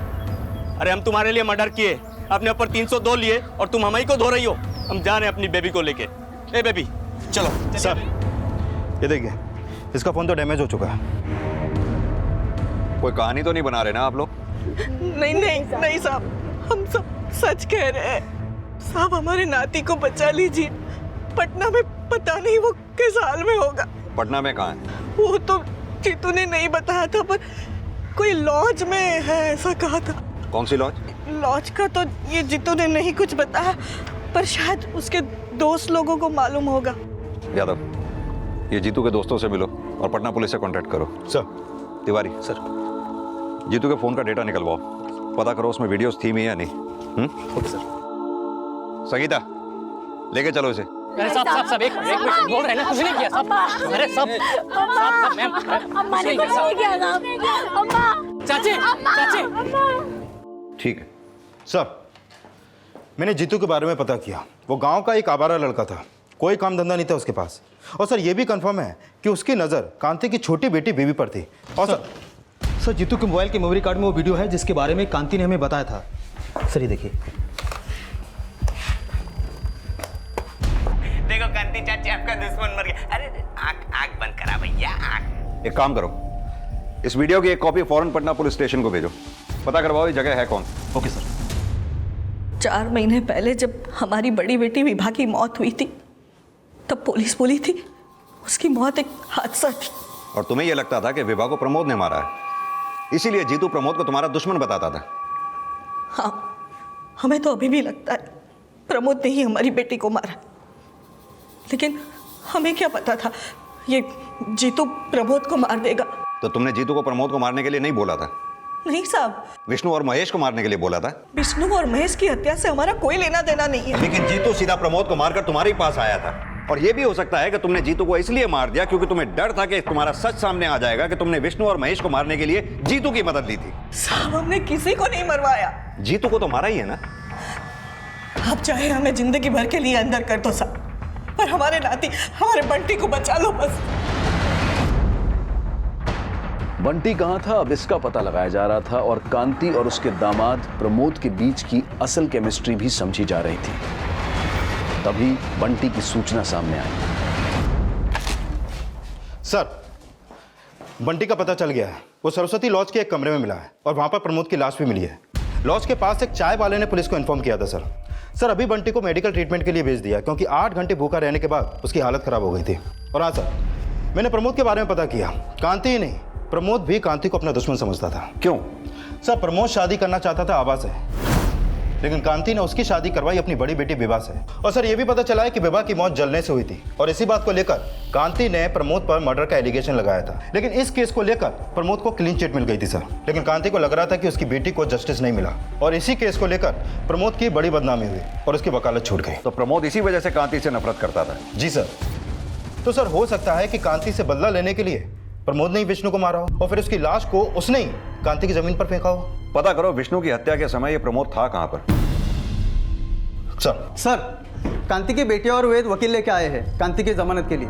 अरे हम तुम्हारे लिए मर्डर किए, अपने ऊपर 302 लिए, और तुम हमारी को धो रही हो। हम जा रहे हैं अपनी बेबी को लेके। ए बेबी चलो। सर ये देखिए, इसका फोन तो डैमेज हो चुका है। कोई कहानी तो नहीं बना रहे ना आप लोग? नहीं साहब, हम सब सच कह रहे हैं। साहब हमारे नाती को बचा लीजिए। पटना में पता नहीं वो किस हाल में होगा। पटना में कहाँ है? वो तो जीतू ने नहीं बताया था, पर कोई लॉज में है ऐसा कहा था। कौन सी लॉज? लॉज का तो ये जीतू ने नहीं कुछ बताया, पर शायद उसके दोस्त लोगों को मालूम होगा। यादव, ये जीतू के दोस्तों से मिलो और पटना पुलिस से कांटेक्ट करो। सर। तिवारी सर, जीतू के फोन का डेटा निकलवाओ, पता करो उसमें वीडियोस थी भी या नहीं। Okay sir. संगीता, लेके चलो इसे। अरे साहब एक मिनट बोल रहे हैं ना, कुछ नहीं किया साहब। अरे साहब मैम, अम्मा ने कुछ नहीं किया साहब। अम्मा, चाची। ठीक है सर, मैंने जीतू के बारे में पता किया। वो गांव का एक आवारा लड़का था, कोई काम धंधा नहीं था उसके पास। और सर ये भी कंफर्म है कि उसकी नज़र कांति की छोटी बेटी बेबी पर थी। और सर जीतू के मोबाइल के मेमोरी कार्ड में वो वीडियो है जिसके बारे में कांति ने हमें बताया था। सर ये देखिए। देखो कांति चाची, आपका दुश्मन मर गया। अरे आंख बंद करा भैया, आंख। एक काम करो, इस वीडियो की एक कॉपी फौरन पटना पुलिस स्टेशन को भेजो, पता करवाओ ये जगह है कौन। Okay sir. 4 महीने पहले जब हमारी बड़ी बेटी विभा की मौत हुई थी, तब पुलिस बोली थी उसकी मौत एक हादसा थी। और तुम्हें यह लगता था कि विभा को प्रमोद ने मारा है, इसीलिए जीतू प्रमोद को तुम्हारा दुश्मन बताता था। हाँ, हमें तो अभी भी लगता है प्रमोद ने ही हमारी बेटी को मारा, लेकिन हमें क्या पता था ये जीतू प्रमोद को मार देगा। तो तुमने जीतू को प्रमोद को मारने के लिए नहीं बोला था? नहीं साहब, विष्णु और महेश को मारने के लिए बोला था। विष्णु और महेश की हत्या से हमारा कोई लेना देना नहीं है। लेकिन जीतू सीधा प्रमोद को मारकर तुम्हारे पास आया था, और यह भी हो सकता है कि तुमने जीतू को इसलिए मार दिया क्योंकि तुम्हें डर था कि तुम्हारा सच सामने आ जाएगा कि तुमने विष्णु और महेश को मारने के लिए जीतू की मदद ली थी। साहब, हमने किसी को नहीं मरवाया। जीतू को तो मारा ही है ना। आप चाहे हमें जिंदगी भर के लिए अंदर कर दो साहब, पर हमारे नाती, हमारे बंटी को बचा लो बस। बंटी कहां था, अब इसका पता लगाया जा रहा था, और कांति और उसके दामाद प्रमोद के बीच की असल केमिस्ट्री भी समझी जा रही थी। तभी बंटी की सूचना सामने आई। सर, बंटी का पता चल गया है। वो सरस्वती लॉज के एक कमरे में मिला है और वहां पर प्रमोद की लाश भी मिली है। लॉज के पास एक चाय वाले ने पुलिस को इन्फॉर्म किया था सर। अभी बंटी को मेडिकल ट्रीटमेंट के लिए भेज दिया क्योंकि 8 घंटे भूखा रहने के बाद उसकी हालत खराब हो गई थी। और हाँ सर, मैंने प्रमोद के बारे में पता किया। कांति ही नहीं, प्रमोद भी कांति को अपना दुश्मन समझता था। क्यों? सर, प्रमोद शादी करना चाहता था आभा से, लेकिन कांति ने उसकी शादी करवाई अपनी बड़ी बेटी विभा से। और सर, ये भी पता चला है कि विभा की मौत जलने से हुई थी, और इसी बात को लेकर कांति ने प्रमोद पर मर्डर का एलिगेशन लगाया था। लेकिन इस केस को लेकर प्रमोद को क्लीन चिट मिल गई थी सर, लेकिन कांति को लग रहा था कि उसकी बेटी को जस्टिस नहीं मिला, और इसी केस को लेकर प्रमोद की बड़ी बदनामी हुई और उसकी वकालत छूट गई। तो प्रमोद इसी वजह से कांति से नफरत करता था? जी सर। तो सर, हो सकता है कि कांति से बदला लेने के लिए प्रमोद ने ही विष्णु को मारा हो, और फिर उसकी लाश को उसने ही कांति की जमीन पर फेंका हो। पता करो विष्णु की हत्या के समय ये प्रमोद था कहां पर। सर, कांति की बेटी और वेद वकील लेके आए हैं कांति की जमानत के लिए।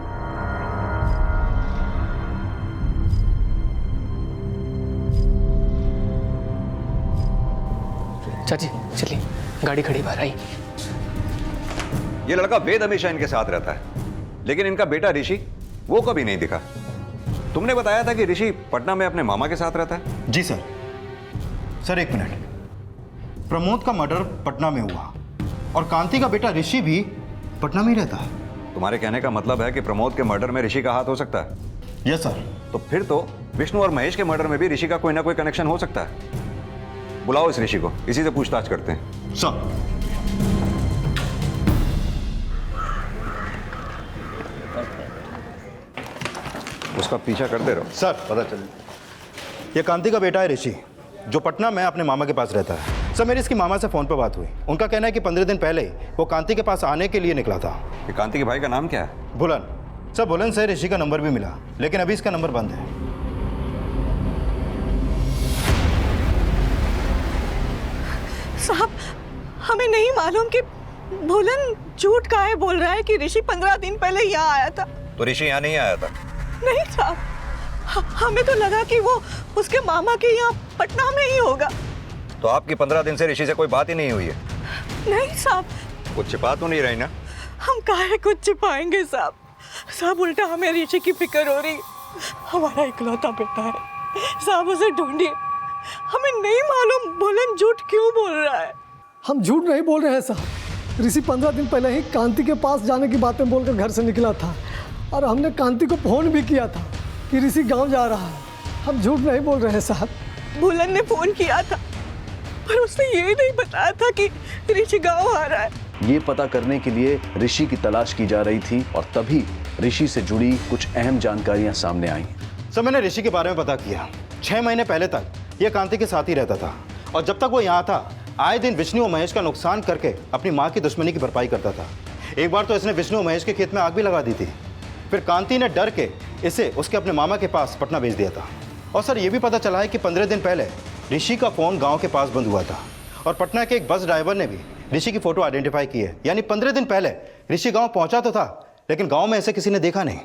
चाची चलिए, गाड़ी खड़ी बाहर आई। ये लड़का वेद हमेशा इनके साथ रहता है, लेकिन इनका बेटा ऋषि वो कभी नहीं दिखा। तुमने बताया था कि ऋषि पटना में अपने मामा के साथ रहता है। जी सर। सर, एक मिनट, प्रमोद का मर्डर पटना में हुआ और कांति का बेटा ऋषि भी पटना में ही रहता है। तुम्हारे कहने का मतलब है कि प्रमोद के मर्डर में ऋषि का हाथ हो सकता है? Yes sir. तो फिर तो विष्णु और महेश के मर्डर में भी ऋषि का कोई ना कोई कनेक्शन हो सकता है। बुलाओ इस ऋषि को, इसी से पूछताछ करते हैं। सर। उसका पीछा करते रहो। सर, पता चले ये कांति का बेटा है ऋषि, जो पटना में अपने मामा के पास रहता है। सर, मेरी इसकी मामा से फोन पर बात हुई। उनका कहना है कि 15 दिन पहले वो कांति के पास आने के लिए निकला था। ये कांति के भाई का नाम क्या है? बुलन। सर, बुलन से ऋषि का नंबर भी मिला, लेकिन अभी इसका नंबर बंद है। साहब, हमें नहीं मालूम कि बुलन झूठ काहे बोल रहा है कि ऋषि 15 दिन पहले यहाँ आया था। तो ऋषि यहाँ नहीं आया था? नहीं साहब, हमें तो लगा कि वो उसके मामा के यहाँ पटना में ही होगा। तो आपकी 15 दिन से ऋषि से कोई बात ही नहीं हुई है? नहीं साहब। कुछ छिपा तो नहीं रही ना? हम काहे कुछ छिपाएंगे साहब। साहब, उल्टा हमें ऋषि की फिक्र हो रही। हमारा इकलौता बेटा है साहब, उसे ढूंढिए। हमें नहीं मालूम बुलन झूठ क्यों बोल रहा है। हम झूठ नहीं बोल रहे हैं साहब। ऋषि 15 दिन पहले ही कांति के पास जाने की बातें बोलकर घर से निकला था, और हमने कांति को फोन भी किया था कि ऋषि गांव जा रहा है। हम झूठ नहीं बोल रहे हैं साहब। बुलन ने फोन किया था, पर उसने ये नहीं बताया था कि ऋषि गांव आ रहा है। ये पता करने के लिए ऋषि की तलाश की जा रही थी, और तभी ऋषि से जुड़ी कुछ अहम जानकारियां सामने आई। सर, मैंने ऋषि के बारे में पता किया। 6 महीने पहले तक ये कांति के साथ ही रहता था, और जब तक वो यहाँ था आए दिन विष्णु और महेश का नुकसान करके अपनी माँ की दुश्मनी की भरपाई करता था। एक बार तो इसने विष्णु और महेश के खेत में आग भी लगा दी थी। फिर कांति ने डर के इसे उसके अपने मामा के पास पटना भेज दिया था। और सर, ये भी पता चला है कि 15 दिन पहले ऋषि का फ़ोन गांव के पास बंद हुआ था, और पटना के एक बस ड्राइवर ने भी ऋषि की फ़ोटो आइडेंटिफाई की है। यानी 15 दिन पहले ऋषि गांव पहुंचा तो था, लेकिन गांव में ऐसे किसी ने देखा नहीं।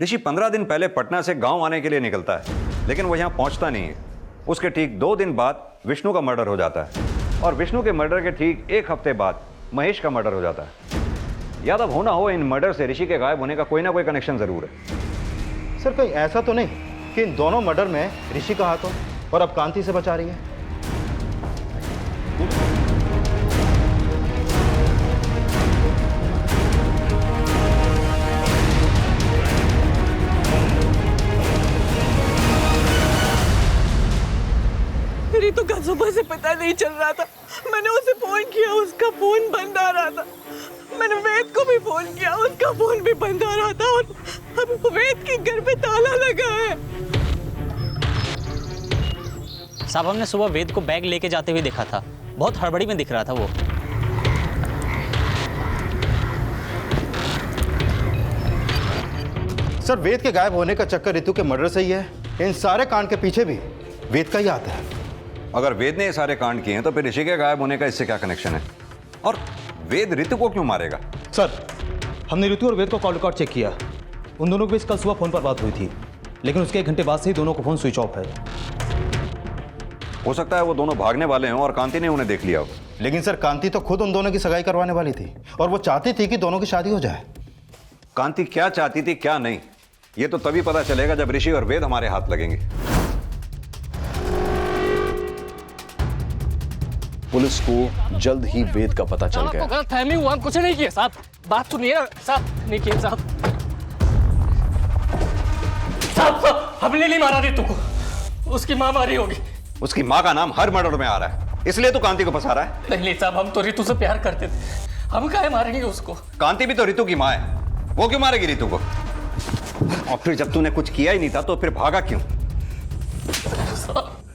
ऋषि 15 दिन पहले पटना से गांव आने के लिए निकलता है, लेकिन वो यहाँ पहुँचता नहीं है। उसके ठीक 2 दिन बाद विष्णु का मर्डर हो जाता है, और विष्णु के मर्डर के ठीक 1 हफ्ते बाद महेश का मर्डर हो जाता है। याद अब होना हो, इन मर्डर से ऋषि के गायब होने का कोई ना कोई कनेक्शन जरूर है। सर, कहीं ऐसा तो नहीं कि इन दोनों मर्डर में ऋषि का हाथ हो और अब कांति से बचा रही है? मेरी तो कसमों से पता नहीं नहीं चल रहा था। मैंने उसे फोन किया, उसका फोन बंद आ रहा था। मैंने वेद को भी फोन किया, उसका फोन भी बंद आ रहा था। और अब वेद के घर पे ताला लगा है। साहब हमने सुबह वेद को बैग लेके जाते हुए देखा था, बहुत हड़बड़ी में दिख रहा था वो। सर, वेद के गायब होने का चक्कर रितु के मर्डर से ही है। इन सारे कांड के पीछे भी वेद का ही हाथ है। अगर वेद ने ये सारे कांड किए हैं तो फिर ऋषि के गायब होने का इससे क्या कनेक्शन है? और वेद ऋतु को क्यों मारेगा? सर, हमने ऋतु और वेद को कॉल रिकॉर्ड चेक किया। उन दोनों के बीच कल सुबह फोन पर बात हुई थी, लेकिन उसके 1 घंटे बाद से ही दोनों को फोन स्विच ऑफ है। हो सकता है वो दोनों भागने वाले हों और कांति ने उन्हें देख लिया हो। लेकिन सर, कांति तो खुद उन दोनों की सगाई करवाने वाली थी और वो चाहती थी कि दोनों की शादी हो जाए। कांति क्या चाहती थी क्या नहीं, ये तो तभी पता चलेगा जब ऋषि और वेद हमारे हाथ लगेंगे। पुलिस को जल्द ही वेद का पता चल गया। गलत फहमी हुआ, कुछ नहीं किया साहब। बात सुनिए साहब, नहीं किया साहब। साहब हमने नहीं मारा रितु को, उसकी माँ मारी होगी। उसकी माँ का नाम हर मर्डर में आ रहा है, इसलिए तो कांति को फंसा रहा है। नहीं साहब, हम तो रितु से प्यार करते थे, हम काहे मारेंगे उसको? कांति भी तो रितु की माँ है, वो क्यों मारेगी रितु को? और फिर जब तूने कुछ किया ही नहीं था तो फिर भागा क्यों?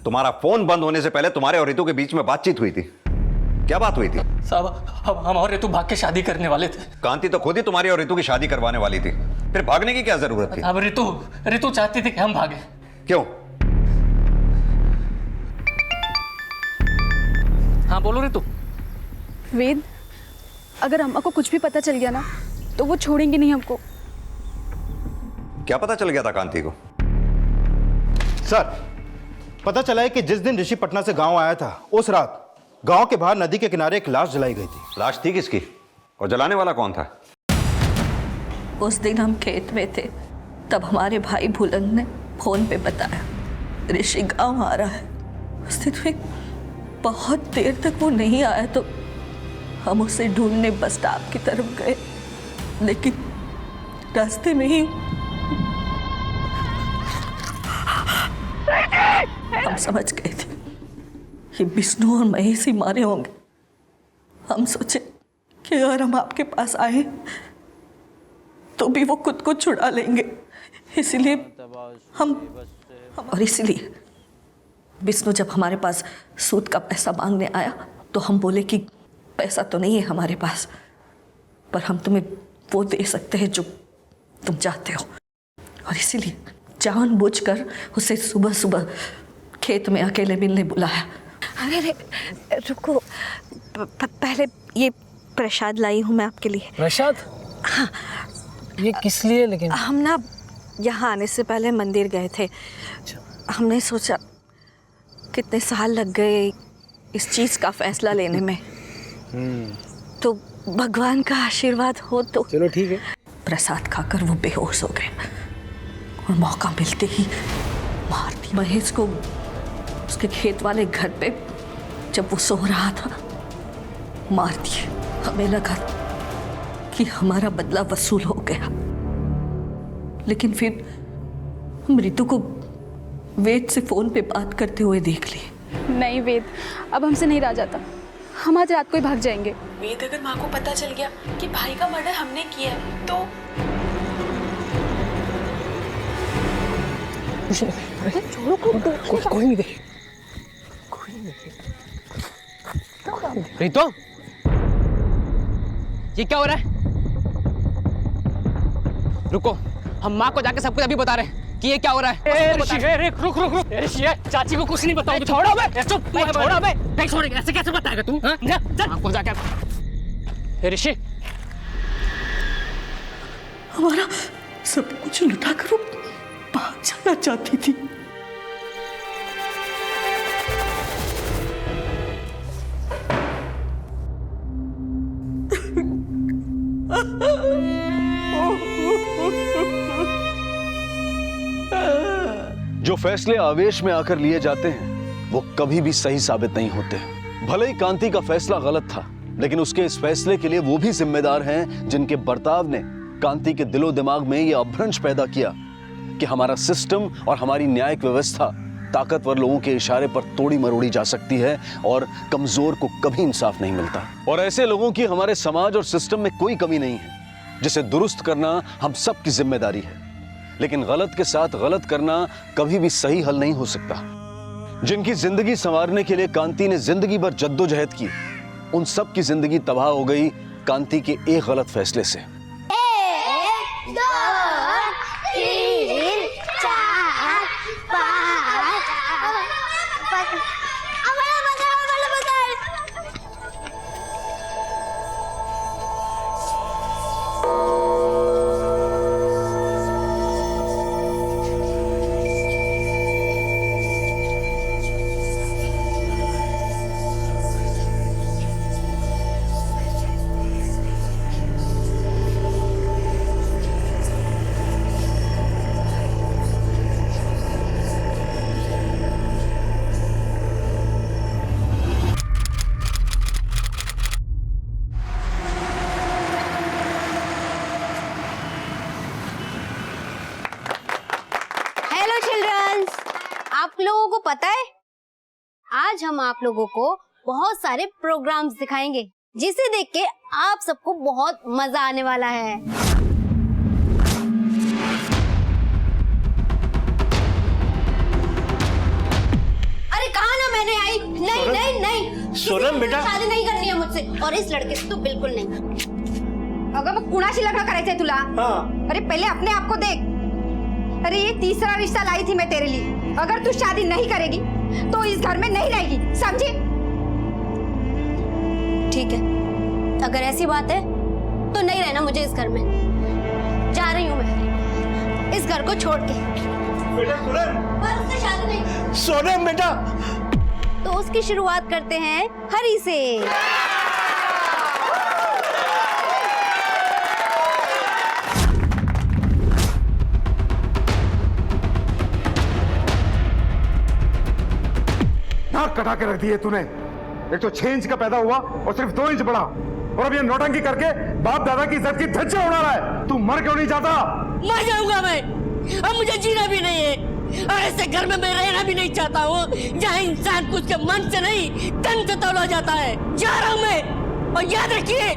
तुम्हारा फोन बंद होने से पहले तुम्हारे और रितु के बीच में बातचीत हुई थी, क्या बात हुई थी? साहब हम और रितु भाग के शादी करने वाले थे। कांति तो खुद ही तुम्हारी और रितु की शादी करवाने वाली थी, फिर भागने की क्या जरूरत थी? अब रितु चाहती थी कि हम भागे। क्यों? हाँ बोलो रितु। वेद, अगर अम्मा को कुछ भी पता चल गया ना तो वो छोड़ेंगे नहीं हमको। क्या पता चल गया था कांति को? सर, पता चला है कि जिस दिन ऋषि पटना से गांव आया था, उस रात गांव के बाहर नदी के किनारे एक लाश जलाई गई थी। लाश थी किसकी और जलाने वाला कौन था? उस दिन हम खेत में थे, तब हमारे भाई भुलन ने फोन पे बताया ऋषि गांव आ रहा है। उस दिन फिर बहुत देर तक वो नहीं आया तो हम उसे ढूंढने बस स्टॉप की तरफ गए, लेकिन रास्ते में ही हम समझ गए थे कि विष्णु और महेश ही मारे होंगे। हम सोचे कि अगर हम आपके पास आए तो भी वो खुद को छुड़ा लेंगे, इसलिए इसलिए विष्णु जब हमारे पास सूद का पैसा मांगने आया तो हम बोले कि पैसा तो नहीं है हमारे पास, पर हम तुम्हें वो दे सकते हैं जो तुम चाहते हो। और इसीलिए जानबूझकर उसे सुबह सुबह खेत में अकेले मिलने बुलाया। अरे रुको, पहले ये प्रसाद लाई हूँ मैं आपके लिए। प्रसाद? हाँ। ये किस लिए? लेकिन हम ना यहाँ आने से पहले मंदिर गए थे। हमने सोचा कितने साल लग गए इस चीज़ का फैसला लेने में, तो भगवान का आशीर्वाद हो तो। चलो ठीक है। प्रसाद खाकर वो बेहोश हो गए और मौका मिलते ही मार दी। महेश को उसके खेत वाले घर पे जब वो सो रहा था मार दिए। हमें लगा कि हमारा बदला वसूल हो गया, लेकिन फिर हम रितु को वेद से फोन पे बात करते हुए देख लिए। नहीं वेद, अब हमसे नहीं रहा जाता, हम आज रात को ही भाग जाएंगे। वेद, अगर माँ को पता चल गया कि भाई का मर्डर हमने किया तो कोई नहीं देखे। रितु, ये क्या हो रहा है? रुको, हम माँ को जाके सब कुछ अभी बता रहे हैं कि ये क्या हो रहा है। रुक ऋषि, चाची को कुछ नहीं बताओगे? छोड़ो बे, चुप, छोड़ो बे। नहीं छोड़ेंगे, ऐसे कैसे बताएगा तू? जा माँ को जाके। ऋषि, हमारा सब कुछ लुटा कर वो भाग जाना चाहती थी। जो फैसले आवेश में आकर लिए जाते हैं वो कभी भी सही साबित नहीं होते। भले ही कांति का फैसला गलत था, लेकिन उसके इस फैसले के लिए वो भी जिम्मेदार हैं जिनके बर्ताव ने कांति के दिलो दिमाग में यह अभ्रंश पैदा किया कि हमारा सिस्टम और हमारी न्यायिक व्यवस्था ताकतवर लोगों के इशारे पर तोड़ी मरोड़ी जा सकती है और कमजोर को कभी इंसाफ नहीं मिलता। और ऐसे लोगों की हमारे समाज और सिस्टम में कोई कमी नहीं है, जिसे दुरुस्त करना हम सब की जिम्मेदारी है। लेकिन गलत के साथ गलत करना कभी भी सही हल नहीं हो सकता। जिनकी जिंदगी संवारने के लिए कांति ने जिंदगी भर जद्दोजहद की, उन सब की जिंदगी तबाह हो गई कांति के एक गलत फैसले से। 1 2 3 4 5 आप लोगों को पता है, आज हम आप लोगों को बहुत सारे प्रोग्राम्स दिखाएंगे जिसे देख के आप सबको बहुत मजा आने वाला है। अरे कहा ना मैंने आई। नहीं नहीं नहीं, सोनम बेटा, शादी नहीं करनी है मुझसे और इस लड़के से तो बिल्कुल नहीं। अगर मैं कुणाशी लग्न करायचंय तुला? हाँ। अरे पहले अपने आप को देख। अरे ये तीसरा रिश्ता लाई थी मैं तेरे लिए। अगर तू शादी नहीं करेगी तो इस घर में नहीं रहेगी, समझी? ठीक है, अगर ऐसी बात है तो नहीं रहना मुझे इस घर में। जा रही हूँ मैं इस घर को छोड़ के। बेटा सोनम, पर उससे शादी नहीं। सोनम बेटा। तो उसकी शुरुआत करते हैं हरी से। नाक कटा के रख दी है तूने। एक तो 6 इंच का पैदा हुआ और सिर्फ 2 इंच बढ़ा, और अब ये नौटंकी करके बाप दादा की इज्जत की धज्जियां उड़ा रहा है। तू मर क्यों नहीं जाता? मर जाऊंगा मैं, अब मुझे जीना भी नहीं है और ऐसे घर में मैं रहना भी नहीं चाहता हूँ जहाँ इंसान को उसके मन से नहीं तन से तोला जाता है। जा रहा हूँ मैं, और याद रखिए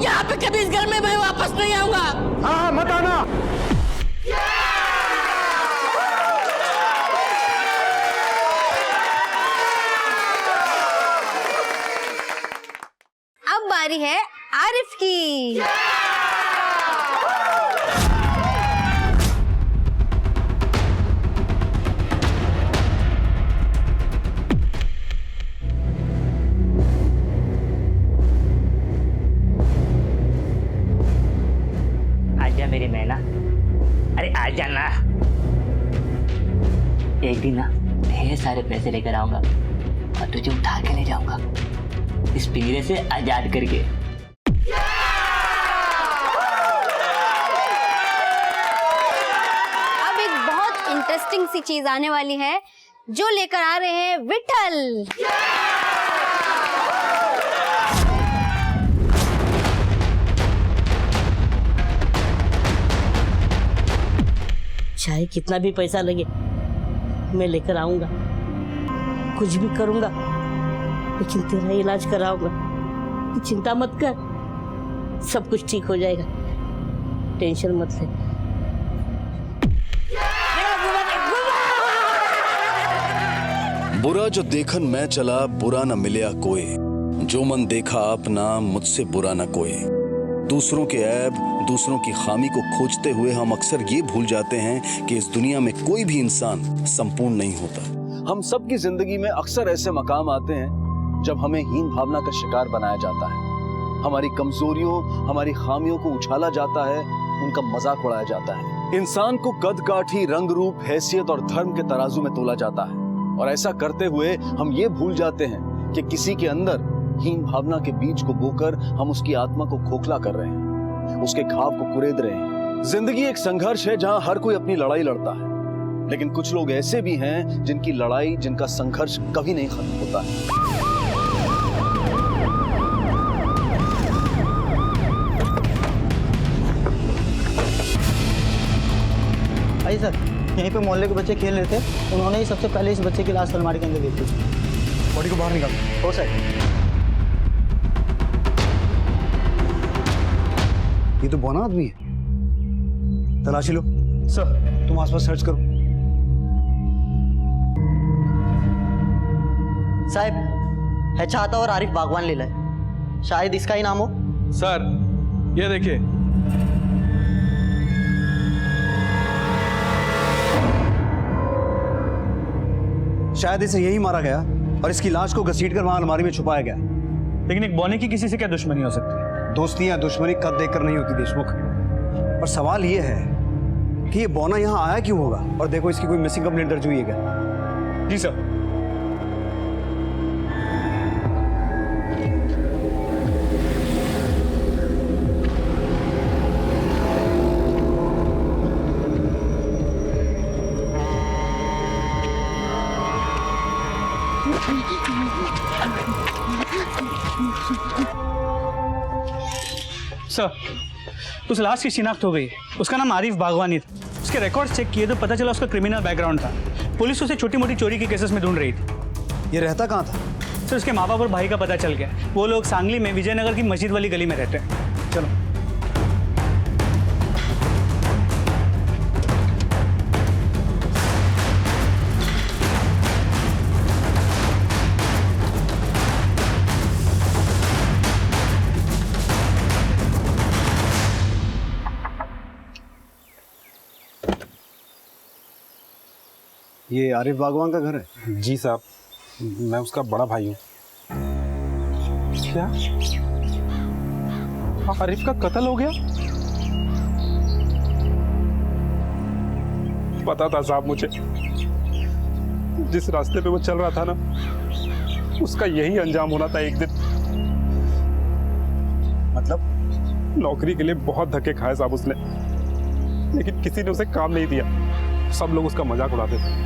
यहाँ पे कभी इस घर में मैं वापस नहीं आऊंगा। हाँ मत आना। अब बारी है आरिफ की। आजा मेरी मैना, अरे आजा ना। एक दिन ना ढेर सारे पैसे लेकर आऊंगा और तुझे उठा के ले जाऊंगा इस पिंजरे से आजाद करके। अब एक बहुत इंटरेस्टिंग सी चीज आने वाली है जो लेकर आ रहे हैं विठल। चाहे कितना भी पैसा लगे मैं लेकर आऊंगा, कुछ भी करूंगा, लेकिन तेरा इलाज कराऊंगा। तू चिंता मत कर, सब कुछ ठीक हो जाएगा, टेंशन मत ले। बुरा जो देखन मैं चला बुरा न मिलया कोई, जो मन देखा अपना मुझसे बुरा न कोई। दूसरों के ऐब, दूसरों की खामी को खोजते हुए हम अक्सर ये भूल जाते हैं कि इस दुनिया में कोई भी इंसान संपूर्ण नहीं होता। हम सब की जिंदगी में अक्सर ऐसे मकाम आते हैं जब हमें हीन भावना का शिकार बनाया जाता है, हमारी कमजोरियों, हमारी खामियों को उछाला जाता है, उनका मजाक उड़ाया जाता है। इंसान को कद काठी, रंग रूप, हैसियत और धर्म के तराजू में तोला जाता है, और ऐसा करते हुए हम ये भूल जाते हैं कि किसी के अंदर हीन भावना के बीज को बोकर हम उसकी आत्मा को खोखला कर रहे हैं, उसके घाव को कुरेद रहे हैं। जिंदगी एक संघर्ष है जहां हर कोई अपनी लड़ाई लड़ता है, लेकिन कुछ लोग ऐसे भी हैं जिनकी लड़ाई, जिनका संघर्ष कभी नहीं खत्म होता है। आइए सर। यहीं पे मोहल्ले के बच्चे खेल रहे थे, उन्होंने ही सबसे पहले इस बच्चे की लाश अलमारी के अंदर देखी। बॉडी को बाहर निकाल। हो सर। ये तो बौना आदमी है। तलाशी लो। सर। तुम आसपास सर्च करो। साहब, है चाहता और आरिफ बागवान लीला है, शायद इसका ही नाम हो। सर ये देखिए, शायद इसे यही मारा गया और इसकी लाश को घसीटकर वहां अलमारी में छुपाया गया। लेकिन एक बौने की किसी से क्या दुश्मनी हो सकती है? दोस्ती या दुश्मनी कद देखकर नहीं होती देशमुख। और सवाल ये है कि ये बौना यहाँ आया क्यों होगा? और देखो इसकी कोई मिसिंग कंप्लेंट दर्ज हुई है क्या? जी सर। सर, उस लाश की शिनाख्त हो गई। उसका नाम आरिफ बागवानी था। उसके रिकॉर्ड्स चेक किए तो पता चला उसका क्रिमिनल बैकग्राउंड था। पुलिस उसे छोटी मोटी चोरी के केसेस में ढूंढ रही थी। ये रहता कहाँ था? सर, उसके माँ बाप और भाई का पता चल गया। वो लोग सांगली में विजयनगर की मस्जिद वाली गली में रहते हैं। चलो। ये आरिफ बागवान का घर है? जी साहब, मैं उसका बड़ा भाई हूँ। क्या आरिफ का कत्ल हो गया? पता था साहब मुझे, जिस रास्ते पे वो चल रहा था ना, उसका यही अंजाम होना था एक दिन। मतलब? नौकरी के लिए बहुत धक्के खाए साहब उसने, लेकिन किसी ने उसे काम नहीं दिया। सब लोग उसका मजाक उड़ाते थे।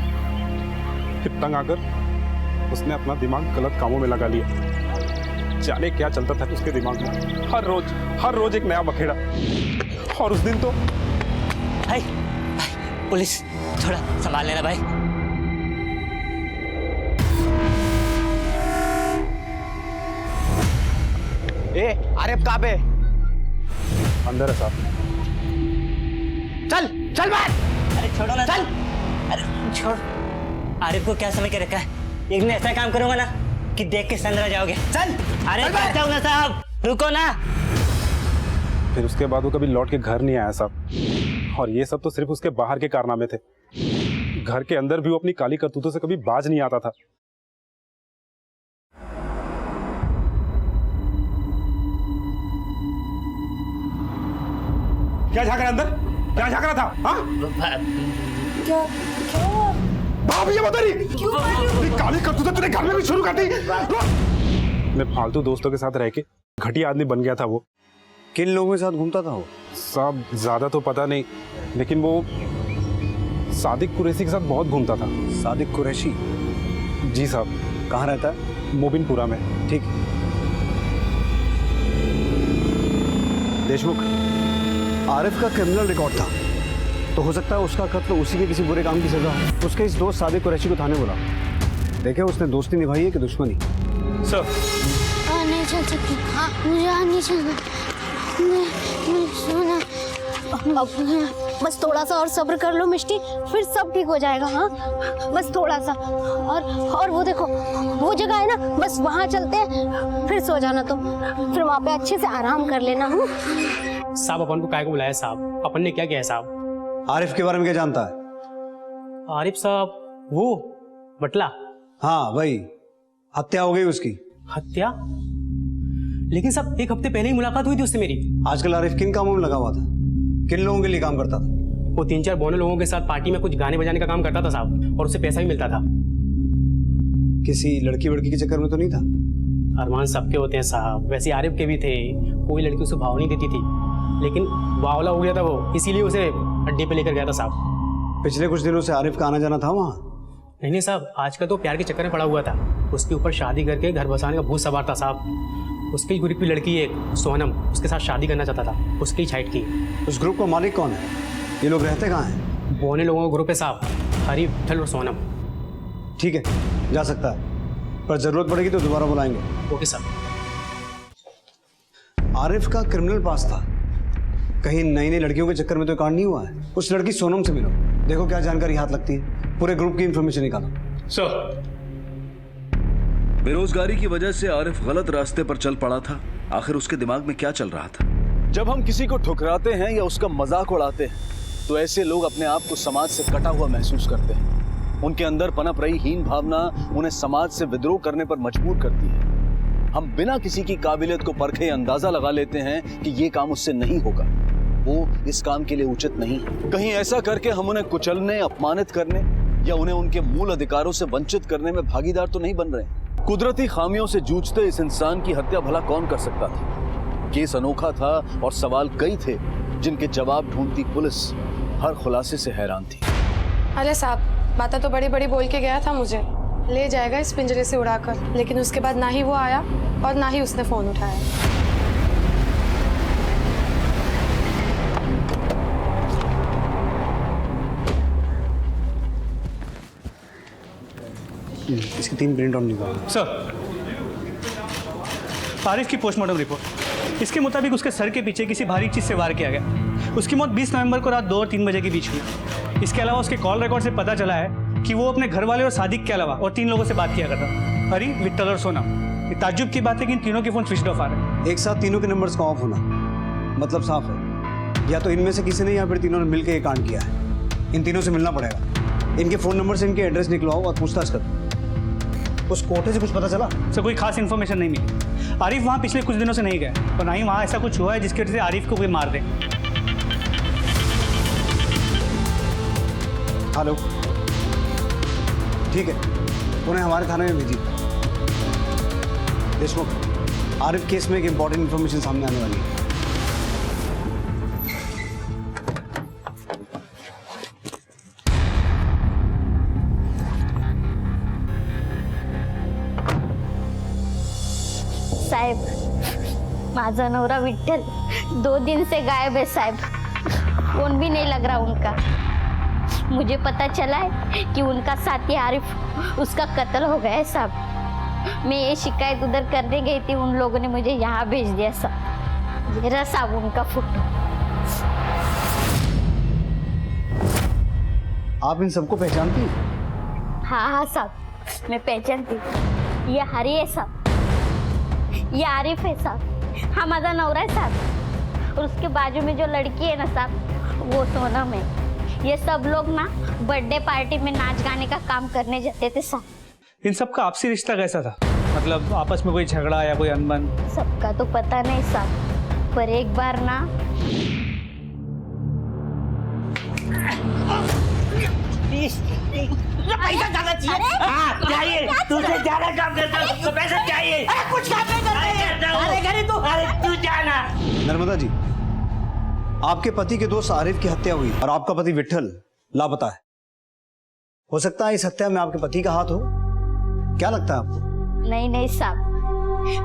फिर तंग आकर उसने अपना दिमाग गलत कामों में लगा लिया। जाने क्या चलता था उसके दिमाग में। हर रोज एक नया बखेड़ा। और उस दिन तो भाई, पुलिस, थोड़ा संभाल लेना भाई। आरिफ कहाँ पे? अंदर है साहब। चल बात। अरे छोड़ो ना, चल। अरे छोड़। आरिफ को क्या समझ के रखा है? एक दिन ऐसा काम करूंगा ना कि देख के संग रह जाओगे। चल। अरे कहता हूं ना साहब, रुको ना। फिर उसके बाद वो कभी लौट के घर नहीं आया साहब। और ये सब तो सिर्फ उसके बाहर के कारनामे थे। घर के अंदर भी वो अपनी काली करतूतों से कभी बाज नहीं आता था। क्या झांक रहा अंदर? क्या झांक रहा था? हाँ? क्या भाभी ये बता रही काली करतूतें तूने घर में भी शुरू कर दी। मैं फालतू दोस्तों के साथ रह के घटिया आदमी बन गया था वो। किन लोगों के साथ घूमता था वो? साहब ज्यादा तो पता नहीं, लेकिन वो सादिक कुरैशी के साथ बहुत घूमता था। सादिक कुरैशी? जी साहब। कहाँ रहता है? मोबिनपुरा में। ठीक। देशमुख, आरिफ का क्रिमिनल रिकॉर्ड था, तो हो सकता है उसका कत्ल उसी के किसी बुरे काम की सजा हो। उसके इस दोस्त सादिक कुरैशी को थाने बुला। देखे उसने दोस्ती निभाई है कि दुश्मनी? सर। नहीं चल सकती। हाँ, मुझे नहीं चलना। मैं सुना। बस थोड़ा सा और सब्र कर लो मिष्टी, फिर सब ठीक हो जाएगा। हाँ, बस थोड़ा सा। और वो देखो, वो जगह है ना, बस वहाँ चलते हैं, फिर सो जाना तुम। फिर वहाँ पे अच्छे से आराम कर लेना। हूँ साहब, अपन को काहे को बुलाया साहब? अपन ने क्या किया साहब? आरिफ के बारे में क्या जानता है? आरिफ साहब, वो बटला। हाँ वही, हत्या हो गई उसकी। हत्या? लेकिन साहब एक हफ्ते पहले ही मुलाकात हुई थी उससे मेरी। आजकल आरिफ किन कामों में लगा हुआ था? किन लोगों के लिए काम करता था? वो 3-4 बौने लोगों के साथ पार्टी में कुछ गाने बजाने का काम करता था साहब, और उससे पैसा भी मिलता था। किसी लड़की वड़की के चक्कर में तो नहीं था? अरमान सबके होते हैं साहब, वैसे आरिफ के भी थे। कोई लड़की उसे भाव नहीं देती थी, लेकिन बावला हो गया था वो, इसीलिए उसे अड्डे पे लेकर गया था साहब। पिछले कुछ दिनों से आरिफ का आना जाना था वहाँ? नहीं साहब, आजकल तो प्यार के चक्कर में पड़ा हुआ था। उसके ऊपर शादी करके घर बसाने का भूत सवार था साहब। उसकी ग्रुप की लड़की एक सोनम, उसके साथ शादी करना चाहता था, उसकी छाइट की। उस ग्रुप का मालिक कौन है? ये लोग रहते कहाँ हैं? बोने लोगों का ग्रुप है साहब, हरी, विठल और सोनम। ठीक है, जा सकता है, पर जरूरत पड़ेगी तो दोबारा बुलाएंगे। ओके साहब। आरिफ का क्रिमिनल पास था, कहीं नई नई लड़कियों के चक्कर में तो कांड नहीं हुआ है। उस लड़की सोनम से मिलो, देखो क्या जानकारी हाथ लगती है, पूरे ग्रुप की इंफॉर्मेशन निकालो। सर, बेरोजगारी की वजह से आरिफ गलत रास्ते पर चल पड़ा था। आखिर उसके दिमाग में क्या चल रहा था? जब हम किसी को ठुकराते हैं या उसका मजाक उड़ाते हैं तो ऐसे लोग अपने आप को समाज से कटा हुआ महसूस करते हैं। उनके अंदर पनप रही हीन भावना उन्हें समाज से विद्रोह करने पर मजबूर करती है। हम बिना किसी की काबिलियत को परखे अंदाजा लगा लेते हैं कि ये काम उससे नहीं होगा, वो इस काम के लिए उचित नहीं है। कहीं ऐसा करके हम उन्हें कुचलने, अपमानित करने या उन्हें उनके मूल अधिकारों से वंचित करने में भागीदार तो नहीं बन रहे। कुदरती खामियों से जूझते इस इंसान की हत्या भला कौन कर सकता था? केस अनोखा था और सवाल कई थे जिनके जवाब ढूंढती पुलिस हर खुलासे से हैरान थी। अरे साहब, बातें तो बड़ी बड़ी बोल के गया था मुझे, ले जाएगा इस पिंजरे से उड़ाकर, लेकिन उसके बाद ना ही वो आया और ना ही उसने फोन उठाया। इसकी 3 प्रिंट आउट निकालो। सर, आरिफ की पोस्टमार्टम रिपोर्ट, इसके मुताबिक उसके सर के पीछे किसी भारी चीज से वार किया गया। उसकी मौत 20 नवंबर को रात 2 और 3 बजे के बीच हुई। इसके अलावा उसके कॉल रिकॉर्ड से पता चला है कि वो अपने घर वाले और सादिक के अलावा और 3 लोगों से बात किया करता, हरी, विट्ठल और सोनम। ये ताज्जुब की बात है कि इन तीनों के फोन स्विच ऑफ आ रहे हैं। एक साथ तीनों के नंबर्स का ऑफ होना मतलब साफ है, या तो इनमें से किसी ने या फिर तीनों ने मिलकर ये कांड किया है। इन तीनों से मिलना पड़ेगा, इनके फोन नंबर से इनके एड्रेस निकलवाओ और पूछताछ करो। उस कोठे से कुछ पता चला? सर, कोई खास इन्फॉर्मेशन नहीं मिली। आरिफ वहाँ पिछले कुछ दिनों से नहीं गए और ना ही वहाँ ऐसा कुछ हुआ है जिसकी वजह से आरिफ को कोई मार दे। हेलो, ठीक है, उन्हें हमारे थाने में भेजिए। देशमुख, आरिफ केस में एक इंपॉर्टेंट इन्फॉर्मेशन सामने आने वाली है। साहेब, माझा नवरा विठ्ठल 2 दिन से गायब है साहब, फोन भी नहीं लग रहा उनका। मुझे पता चला है कि उनका साथी आरिफ, उसका कत्ल हो गया है साहब। मैं ये शिकायत उधर करने गई थी, उन लोगों ने मुझे यहाँ भेज दिया साहब। ये रहा साहब उनका फोटो। आप इन सबको पहचानती? हाँ हाँ साहब, मैं पहचानती। ये हरी है साहब, ये आरिफ है साहब, हमारा नवरा है साहब, और उसके बाजू में जो लड़की है ना साहब, वो सोनम है। ये सब लोग ना बर्थडे पार्टी में नाच गाने का काम करने जाते थे साहब। इन सब का आपसी रिश्ता कैसा था? मतलब आपस में कोई झगड़ा या कोई अनबन? सबका तो पता नहीं साहब, पर एक बार ना पैसा ज्यादा चाहिए। हाँ, चाहिए, तुझसे ज्यादा काम करता हूँ तो पैसा चाहिए। अरे कुछ काम नहीं करते। अरे घरे तू, अरे तू जाना। नर्मदा जी, आपके पति के दोस्त आरिफ की हत्या हुई और आपका पति विट्ठल लापता है। हो सकता है इस हत्या में आपके पति का हाथ हो? क्या लगता है आपको? नहीं नहीं साहब,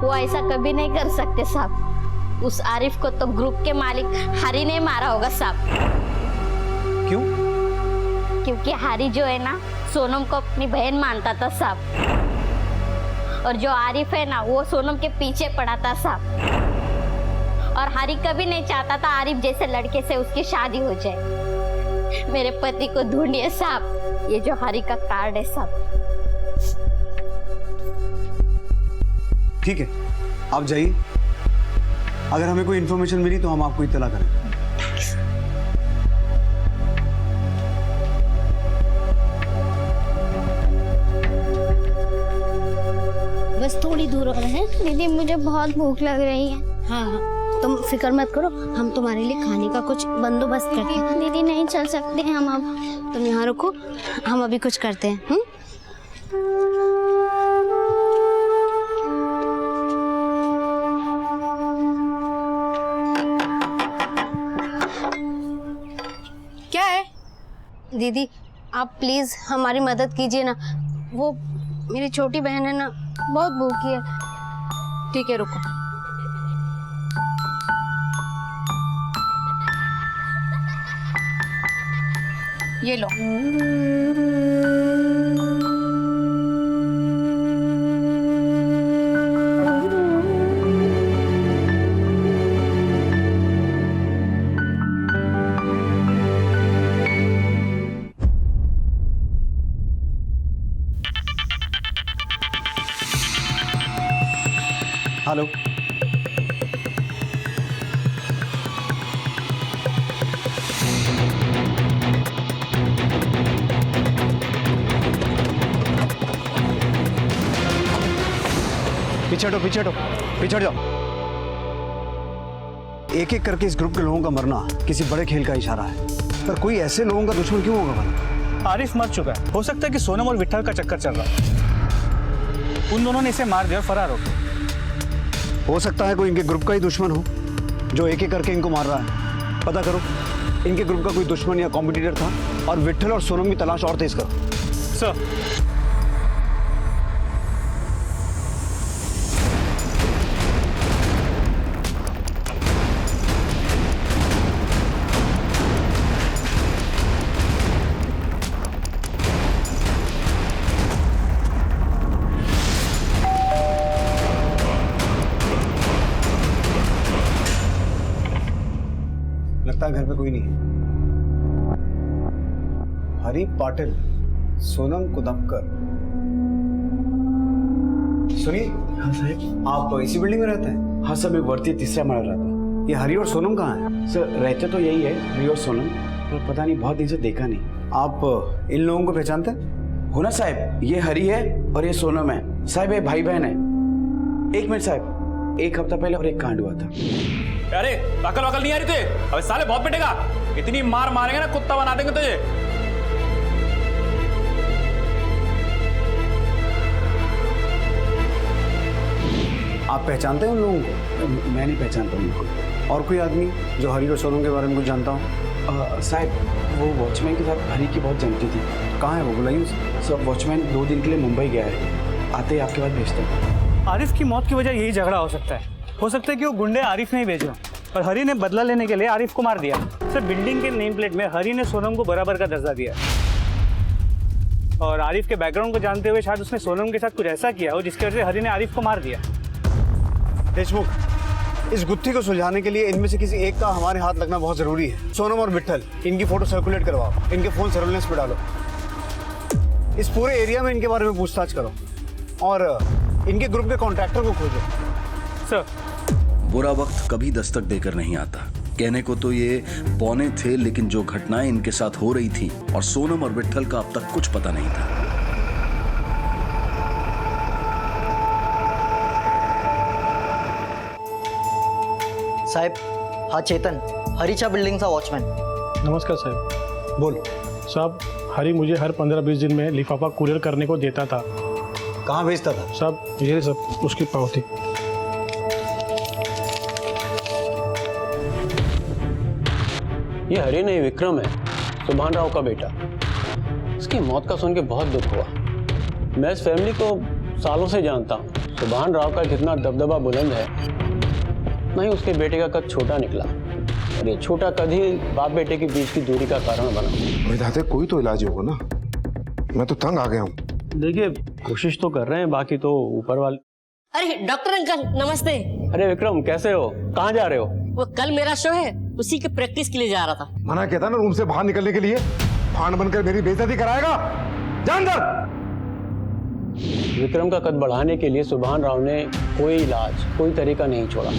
वो ऐसा कभी नहीं कर सकते साहब। उस आरिफ को तो ग्रुप के मालिक हरी ने मारा होगा साहब। क्यों? क्योंकि हरी जो है ना, सोनम को अपनी बहन मानता था साहब, और जो आरिफ है ना, वो सोनम के पीछे पड़ा था साहब। और हरी कभी नहीं चाहता था आरिफ जैसे लड़के से उसकी शादी हो जाए। मेरे पति को ढूंढिए साहब, ये जो हरी का कार्ड है साहब। ठीक है, आप जाइए, अगर हमें कोई इन्फॉर्मेशन मिली तो हम आपको इत्तला करेंगे। बस थोड़ी दूर और है। दीदी, मुझे बहुत भूख लग रही है। हाँ हाँ, तुम फिक्र मत करो, हम तुम्हारे लिए खाने का कुछ बंदोबस्त करते हैं। दीदी नहीं चल सकते हम अब। तुम यहाँ रुको, हम अभी कुछ करते हैं। क्या है? दीदी, आप प्लीज हमारी मदद कीजिए ना। वो मेरी छोटी बहन है ना, बहुत भूखी है। ठीक है, रुको। ये लो। हेलो। पीछे हटो, पीछे हटो, पीछे हट जाओ। एक एक करके इस ग्रुप के लोगों का मरना किसी बड़े खेल का इशारा है, पर कोई ऐसे लोगों का दुश्मन क्यों होगा भला? आरिफ मर चुका है, हो सकता है कि सोनम और विट्ठल का चक्कर चल रहा है। उन दोनों ने इसे मार दिया और फरार हो गए। हो सकता है कोई इनके ग्रुप का ही दुश्मन हो जो एक एक करके इनको मार रहा है। पता करो इनके ग्रुप का कोई दुश्मन या कॉम्पिटिटर था, और विट्ठल और सोनम की तलाश और तेज करो। सर। लगता है घर पे कोई नहीं है। हरी पाटिल, सोनम कुदमकर। सुनिए। हाँ साहब। आप इसी बिल्डिंग में रहते हैं? हाँ सर, मैं वर्ती तीसरा मारा रहता। ये हरी और सोनम कहाँ हैं? सर रहते तो यही है, हरी और सोनम, पर पता नहीं बहुत दिन से देखा नहीं। आप इन लोगों को पहचानते हैं? हो ना साहब, ये हरी है और ये सोनम है साहब, ये भाई बहन है। एक मिनट साहब, एक हफ्ता पहले और एक कांड हुआ था। अरे अकल वकल नहीं आ रही तुझे? अबे साले बहुत पिटेगा, इतनी मार मारेंगे ना कुत्ता बना देंगे तुझे। आप पहचानते हैं उन लोगों को? मैं नहीं पहचानता उनको। और कोई आदमी जो हरी और सोनम के बारे में कुछ जानता हो? साहब वो वॉचमैन के साथ हरी की बहुत जमती थी। कहाँ है वो, बुलाइए उसे। सर वॉचमैन 2 दिन के लिए मुंबई गया है, आते ही आपके पास भेजता हूँ। आरिफ की मौत की वजह यही झगड़ा हो सकता है। हो सकता है कि वो गुंडे आरिफ ने ही भेजा, पर हरी ने बदला लेने के लिए आरिफ को मार दिया। सर बिल्डिंग के नेम प्लेट में हरी ने सोनम को बराबर का दर्जा दिया, और आरिफ के बैकग्राउंड को जानते हुए शायद उसने सोनम के साथ कुछ ऐसा किया हो जिसकी वजह से हरी ने आरिफ को मार दिया। देशमुख, इस गुत्थी को सुलझाने के लिए इनमें से किसी एक का हमारे हाथ लगना बहुत जरूरी है। सोनम और विट्ठल, इनकी फोटो सर्कुलेट करवाओ, इनके फोन सर्विलेंस पे डालो, इस पूरे एरिया में इनके बारे में पूछताछ करो, और इनके ग्रुप के कॉन्ट्रैक्टर को खोजो। सर। बुरा वक्त कभी दस्तक देकर नहीं आता। कहने को तो ये पौने थे, लेकिन जो घटनाएं इनके साथ हो रही थी और सोनम और विट्ठल का अब तक कुछ पता नहीं था। साहेब, हा चेतन, हरीच्या बिल्डिंगचा वॉचमॅन। नमस्कार साहब। बोल। साहब हरी मुझे हर 15-20 दिन में लिफाफा कुरियर करने को देता था। कहाँ भेजता था? साहब ये सब उसकी पावती। ये हरी नहीं, विक्रम है, सुभान राव का बेटा। इसकी मौत का सुन के बहुत दुख हुआ। मैं इस फैमिली को सालों से जानता हूँ। सुभान राव का जितना दबदबा बुलंद है, उतना ही उसके बेटे का कद छोटा निकला, और ये छोटा कद ही बाप बेटे के बीच की दूरी का कारण बना। विधाते कोई तो इलाज होगा ना, मैं तो तंग आ गया हूँ। देखिए कोशिश तो कर रहे हैं, बाकी तो ऊपर वाले। अरे डॉक्टर अंकल नमस्ते। अरे विक्रम कैसे हो, कहाँ जा रहे हो? वो कल मेरा शो है, उसी के प्रैक्टिस के लिए जा रहा था। मना किया था ना रूम से बाहर निकलने के लिए। फांड बनकर मेरी बेइज्जती कराएगा, जा अंदर। विक्रम का कद बढ़ाने के लिए सुभान राव ने कोई इलाज, कोई तरीका नहीं छोड़ा।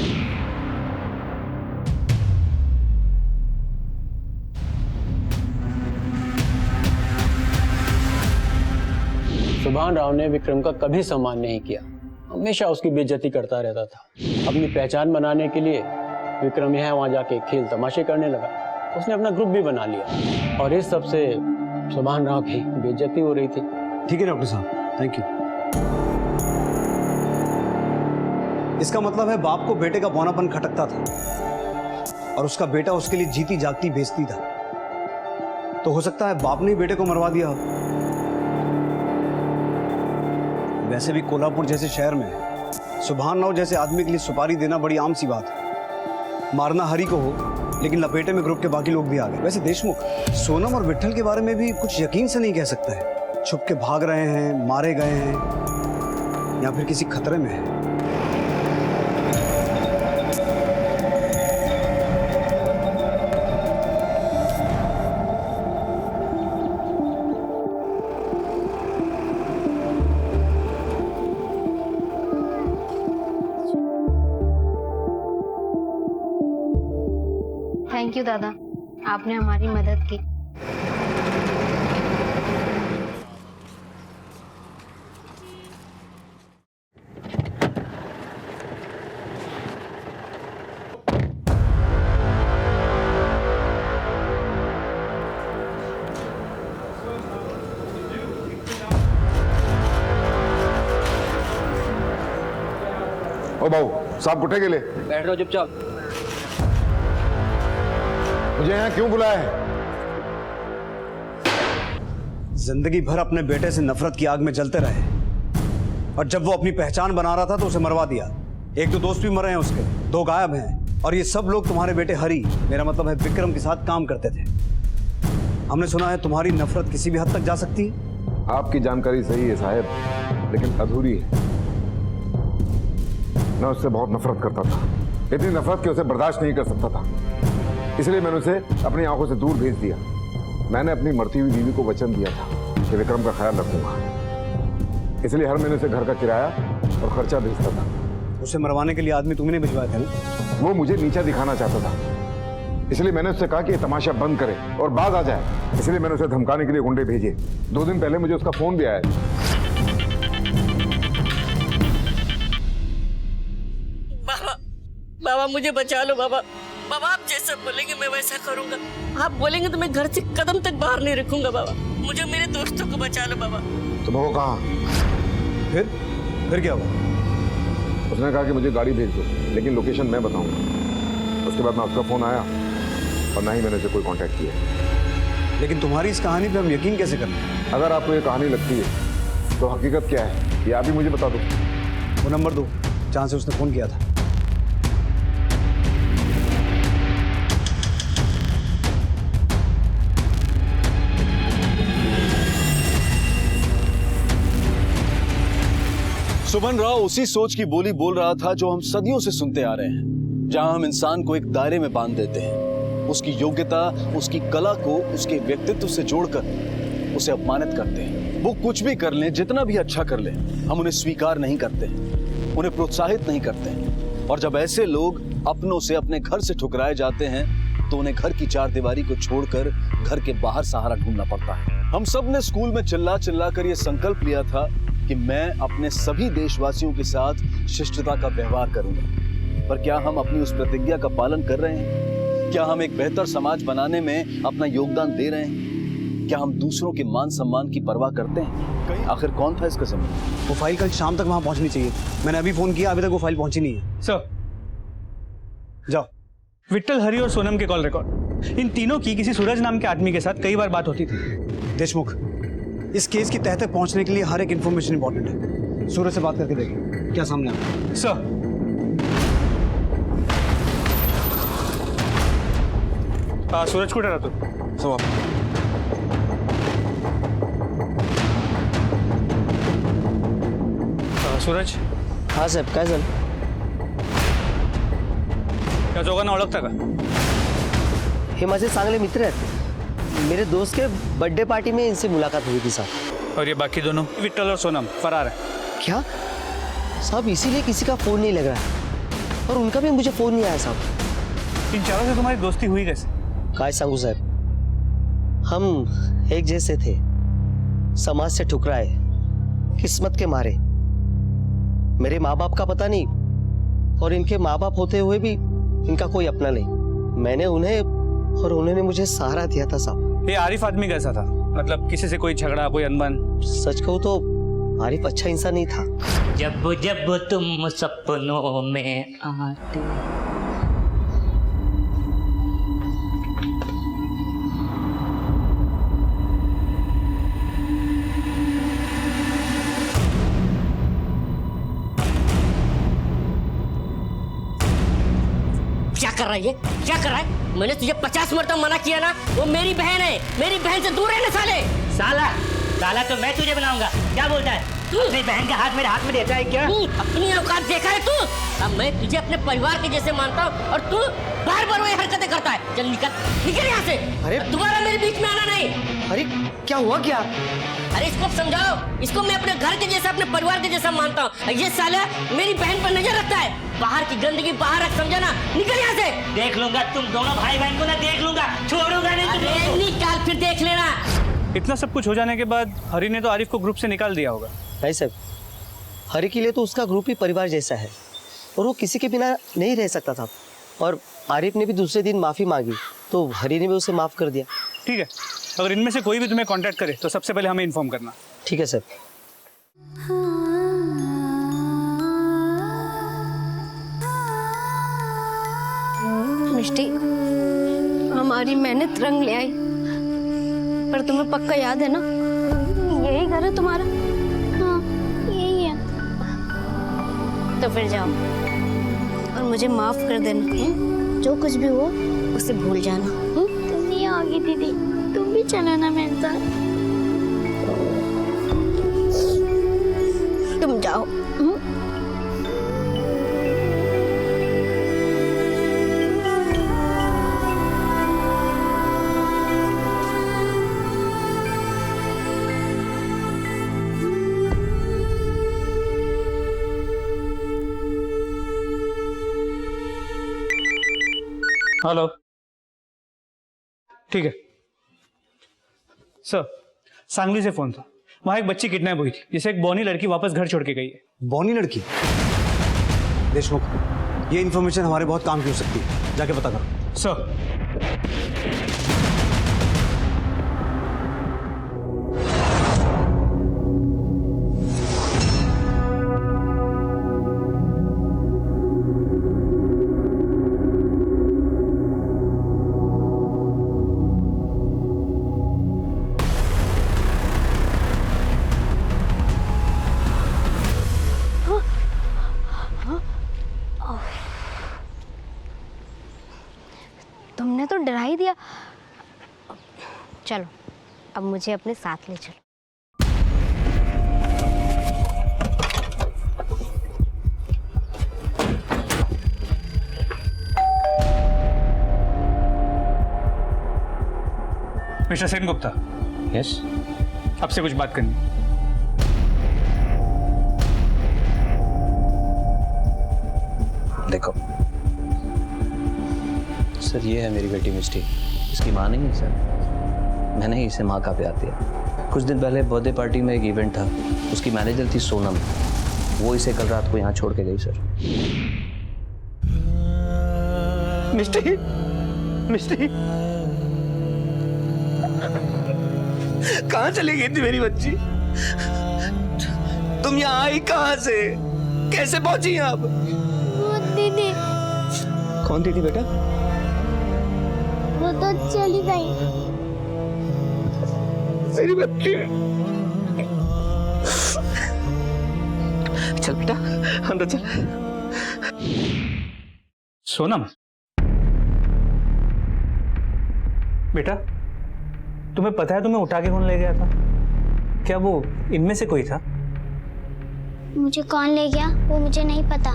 सुभान राव ने विक्रम का कभी सम्मान नहीं किया, हमेशा उसकी बेइज्जती करता रहता था। अपनी पहचान बनाने के लिए विक्रम यहाँ वहाँ जाके खेल तमाशे करने लगा। उसने अपना ग्रुप भी बना लिया, और इस सब से सुभान राव की बेइज्जती हो रही थी। ठीक है डॉक्टर साहब, थैंक यू। इसका मतलब है बाप को बेटे का बौनापन खटकता था, और उसका बेटा उसके लिए जीती जागती बेइज्जती था। तो हो सकता है बाप ने बेटे को मरवा दिया हो। वैसे भी कोल्हापुर जैसे शहर में सुभान राव जैसे आदमी के लिए सुपारी देना बड़ी आम सी बात है। मारना हरी को हो लेकिन लपेटे में ग्रुप के बाकी लोग भी आ गए। वैसे देशमुख, सोनम और विट्ठल के बारे में भी कुछ यकीन से नहीं कह सकता है। छुप के भाग रहे हैं, मारे गए हैं, या फिर किसी खतरे में है। थैंक यू दादा, आपने हमारी मदद की। ओ भाऊ साहब उठे के लिए बैठ रहो चुपचाप। मुझे यहाँ क्यों बुलाया है? जिंदगी भर अपने बेटे से नफरत की आग में जलते रहे, और जब वो अपनी पहचान बना रहा था तो उसे मरवा दिया। एक दो दोस्त भी मरे हैं उसके, 2 गायब हैं, और ये सब लोग तुम्हारे बेटे हरी, मेरा मतलब है विक्रम के साथ काम करते थे। हमने सुना है तुम्हारी नफरत किसी भी हद तक जा सकती है। आपकी जानकारी सही है साहब, लेकिन अधूरी है। मैं उससे बहुत नफरत करता था, इतनी नफरत कि उसे बर्दाश्त नहीं कर सकता था, इसलिए मैंने उसे अपनी आंखों से दूर भेज दिया। मैंने अपनी मरती हुई बीवी को वचन दिया था कि विक्रम का ख्याल रखूंगा, इसलिए हर महीने उसे घर का किराया और खर्चा भेजता था। उसे मरवाने के लिए आदमी तुमने भिजवाया था ना? वो मुझे नीचा दिखाना चाहता था, इसलिए मैंने उससे कहा कि ये तमाशा बंद करे और बाज आ जाए, इसलिए मैंने उसे धमकाने के लिए गुंडे भेजे। 2 दिन पहले मुझे उसका फोन भी आया। बाबा मुझे बचा लो बाबा। बाबा आप जैसा बोलेंगे मैं वैसा करूंगा। आप बोलेंगे तो मैं घर से कदम तक बाहर नहीं रखूंगा बाबा। मुझे मेरे दोस्तों को बचा लो बाबा। तो वो कहाँ? फिर क्या हुआ? उसने कहा कि मुझे गाड़ी भेज दो, लेकिन लोकेशन मैं बताऊंगा। उसके बाद ना उसका फोन आया और ना ही मैंने उसे कोई कांटेक्ट किया। लेकिन तुम्हारी इस कहानी पे हम यकीन कैसे करें? अगर आपको ये कहानी लगती है तो हकीकत क्या है ये आप ही मुझे बता दो। वो नंबर दो जहां से उसने फोन किया था। सुमन राव उसी सोच की बोली बोल रहा था जो हम सदियों से सुनते आ रहे हैं, जहां हम इंसान को एक दायरे में बांध देते हैं, उसकी योग्यता, उसकी कला को उसके व्यक्तित्व से जोड़कर उसे अपमानित करते हैं। वो कुछ भी कर लें, जितना भी अच्छा कर लें, हम उन्हें स्वीकार नहीं करते, उन्हें प्रोत्साहित नहीं करते। और जब ऐसे लोग अपनों से, अपने घर से ठुकराए जाते हैं तो उन्हें घर की चारदीवारी को छोड़कर घर के बाहर सहारा ढूंढना पड़ता है। हम सब ने स्कूल में चिल्ला चिल्ला कर यह संकल्प लिया था कि मैं अपने सभी देशवासियों के साथ शिष्टता का व्यवहार करूंगा, पर क्या हम अपनी उस प्रतिज्ञा का पालन कर रहे हैं? क्या हम एक बेहतर समाज बनाने में अपना योगदान दे रहे हैं? क्या हम दूसरों के मान सम्मान की परवाह करते हैं? आखिर कौन था इसका जिम्मेदार? वो फाइल कल शाम तक वहां पहुंचनी चाहिए। मैंने अभी फोन किया, अभी तक वो फाइल पहुंची नहीं है। सर जाओ। विट्ठल, हरी और सोनम के कॉल रिकॉर्ड, इन तीनों की किसी सूरज नाम के आदमी के साथ कई बार बात होती थी। देशमुख, इस केस की तह तक पहुंचने के लिए हर एक इंफॉर्मेशन इंपॉर्टेंट है। सूरज से बात करके देखिए क्या सामने आता है। सर सूरज को डरा तो सूरज। हाँ साहेब, काय झालं? त्या दोघांना ओळखता का? हे माझे चांगले मित्र आहेत। मेरे दोस्त के बर्थडे पार्टी में इनसे मुलाकात हुई थी साहब। और ये बाकी दोनों विट्ठल और सोनम फरार है। क्या साहब? इसीलिए किसी का फोन नहीं लग रहा है, और उनका भी मुझे फोन नहीं आया साहब। इन चारों से तुम्हारी दोस्ती हुई कैसे? काय सांगू साहब, हम एक जैसे थे, समाज से ठुकराए, किस्मत के मारे। मेरे माँ बाप का पता नहीं, और इनके माँ बाप होते हुए भी इनका कोई अपना नहीं। मैंने उन्हें और उन्होंने मुझे सहारा दिया था साहब। ये आरिफ आदमी कैसा था? मतलब किसी से कोई झगड़ा, कोई अनबन? सच कहूँ तो आरिफ अच्छा इंसान नहीं था। जब जब तुम सपनों में आते। क्या कर रहा है ये? क्या कर रहा है? मैंने तुझे 50 मरतबा मना किया ना, वो मेरी बहन है, मेरी बहन से दूर रहना साले। साला तो मैं तुझे बनाऊंगा। क्या बोलता है? अपनी बहन का हाथ मेरे हाथ में देता है क्या? अपनी औकात देखा है तू? अब मैं तुझे अपने परिवार के जैसे मानता हूँ और तू बार बार वही हरकतें करता है। चल निकल यहाँ से। अरे दोबारा मेरे बीच में आना नहीं। अरे क्या हुआ क्या? अरे इसको समझाओ, इसको मैं अपने घर के जैसा, अपने परिवार के जैसा मानता हूँ। ये साला मेरी बहन पर नजर रखता है। बाहर की गंदगी बाहर रख, समझा ना? निकल यहाँ से। देख लूंगा तुम दोनों भाई बहन को ना, देख लूंगा, छोड़ूंगा नहीं तुम लोगों को। निकाल, फिर देख लेना। इतना सब कुछ हो जाने के बाद हरी ने तो आरिफ को ग्रुप से निकाल दिया होगा। भाई साहब, हरी के लिए तो उसका ग्रुप ही परिवार जैसा है और वो किसी के बिना नहीं रह सकता था। और आरिफ ने भी दूसरे दिन माफ़ी मांगी तो हरी ने भी उसे माफ़ कर दिया। ठीक है, अगर इनमें से कोई भी तुम्हें कांटेक्ट करे तो सबसे पहले हमें इन्फॉर्म करना। ठीक है सर। मिष्टी, हमारी मेहनत रंग ले आई, पर तुम्हें पक्का याद है ना, यही घर है तुम्हारा? हाँ यही है। तो फिर जाओ और मुझे माफ कर देना। जो कुछ भी हो उसे भूल जाना। तुम नहीं आओगी दीदी, तुम भी चलो ना मेरे साथ। तुम जाओ। हेलो, ठीक है सर। सांगली से फोन था, वहां एक बच्ची किडनैप हुई थी जिसे एक बौनी लड़की वापस घर छोड़ के गई है। बौनी लड़की? देशमुख, ये इन्फॉर्मेशन हमारे बहुत काम की हो सकती है, जाके पता करो। सर तुमने तो डरा ही दिया। चलो अब मुझे अपने साथ ले चलो। मिस्टर सेन गुप्ता। यस। आपसे कुछ बात करनी। देखो सर, ये है मेरी बेटी मिष्टी। इसकी माँ नहीं है सर, मैंने ही इसे माँ का प्यार दिया। कुछ दिन पहले बर्थडे पार्टी में एक इवेंट था, उसकी मैनेजर थी सोनम, वो इसे कल रात को यहाँ छोड़ के गई सर। मिष्टी, मिष्टी, कहाँ चली गई थी मेरी बच्ची? तुम यहाँ आई कहाँ से? कैसे पहुंची यहाँ अब? दीदी। कौन दीदी बेटा? वो तो चली गई। मेरी बच्ची। चल बेटा अंदर चल। सोनम, बेटा तुम्हें पता है तुम्हें उठा के कौन ले गया था? क्या वो इनमें से कोई था? मुझे कौन ले गया वो मुझे नहीं पता,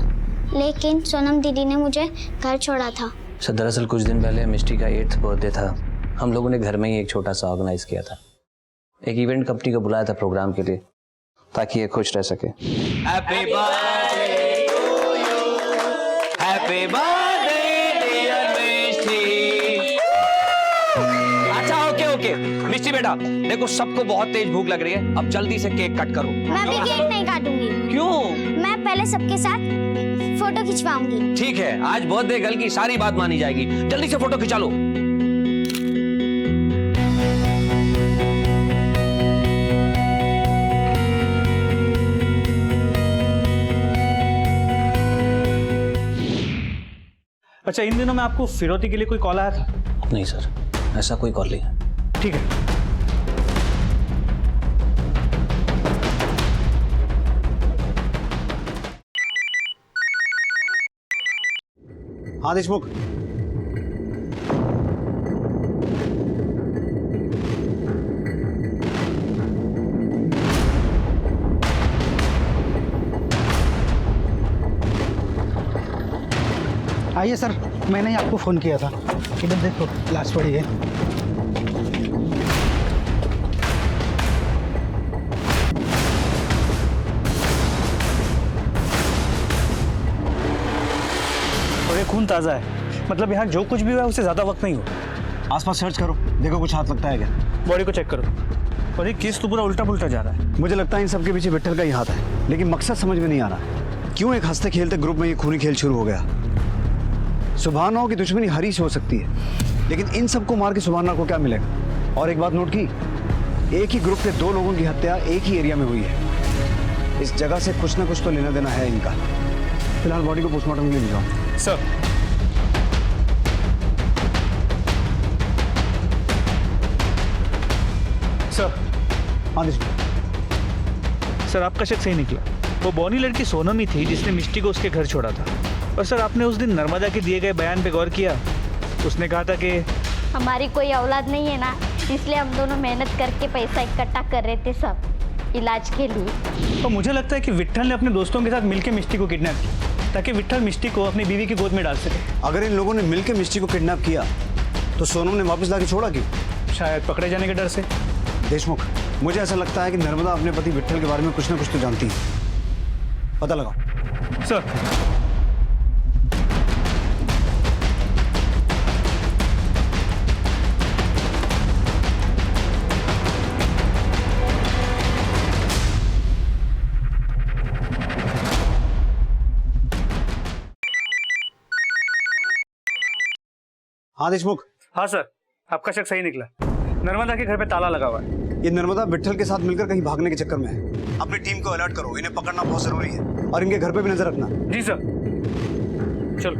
लेकिन सोनम दीदी ने मुझे घर छोड़ा था। सर दरअसल कुछ दिन पहले मिष्टी का 8th बर्थडे था। हम लोगों ने घर में ही एक छोटा सा ऑर्गेनाइज किया था। एक इवेंट कंपनी को बुलाया था प्रोग्राम के लिए, ताकि ये खुश रह सके। Happy birthday to you, happy birthday dear Mishti. अच्छा ओके मिष्टी बेटा, देखो सबको बहुत तेज भूख लग रही है, अब जल्दी से केक कट करो। मैं भी केक नहीं काटूंगी। क्यों? मैं पहले सबके साथ फोटो खिंचवाऊंगी। ठीक है, आज बर्थडे गर्ल की सारी बात मानी जाएगी, जल्दी से फोटो खिंचा लो। अच्छा, इन दिनों में आपको फिरौती के लिए कोई कॉल आया था? नहीं सर, ऐसा कोई कॉल नहीं है। ठीक है। हाँ देशमुख। आइए सर, मैंने ही आपको फ़ोन किया था। इधर देखो, लाश पड़ी है। और ये खून ताज़ा है, मतलब यहाँ जो कुछ भी हुआ है उससे ज़्यादा वक्त नहीं हुआ। आसपास सर्च करो, देखो कुछ हाथ लगता है क्या। बॉडी को चेक करो। और ये केस तो पूरा उल्टा पुल्टा जा रहा है। मुझे लगता है इन सबके पीछे विट्ठल का ही हाथ है, लेकिन मकसद समझ में नहीं आ रहा। क्यों एक हंसते खेलते ग्रुप में ये खूनी खेल शुरू हो गया? सुभान राव की दुश्मनी हरीश हो सकती है, लेकिन इन सबको मार के सुभान राव को क्या मिलेगा? और एक बात नोट की, एक ही ग्रुप के 2 लोगों की हत्या एक ही एरिया में हुई है। इस जगह से कुछ ना कुछ तो लेना देना है इनका। फिलहाल बॉडी को पोस्टमार्टम के लिए ले जाओ। सर, हाँ सर, आपका शक सही निकला। वो बॉनी लड़की सोनम ही थी जिसने मिष्टी को उसके घर छोड़ा था। और सर, आपने उस दिन नर्मदा के दिए गए बयान पे गौर किया? उसने कहा था कि हमारी कोई औलाद नहीं है ना, इसलिए हम दोनों मेहनत करके पैसा इकट्ठा कर रहे थे सब इलाज के लिए। तो मुझे लगता है कि विट्ठल ने अपने दोस्तों के साथ मिलकर मिष्टी को किडनैप किया ताकि विट्ठल मिष्टी को अपनी बीवी की गोद में डाल सके। अगर इन लोगों ने मिलकर मिष्टी को किडनैप किया तो सोनम ने वापस लाके छोड़ा क्यों? शायद पकड़े जाने के डर से। देशमुख, मुझे ऐसा लगता है कि नर्मदा अपने पति विट्ठल के बारे में कुछ ना कुछ तो जानती है। पता लगाओ। सर, हाँ देशमुख। हाँ सर, आपका शक सही निकला। नर्मदा के घर पे ताला लगा हुआ है। ये नर्मदा विट्ठल के साथ मिलकर कहीं भागने के चक्कर में है। अपनी टीम को अलर्ट करो, इन्हें पकड़ना बहुत जरूरी है। और इनके घर पे भी नजर रखना। जी सर। चलो।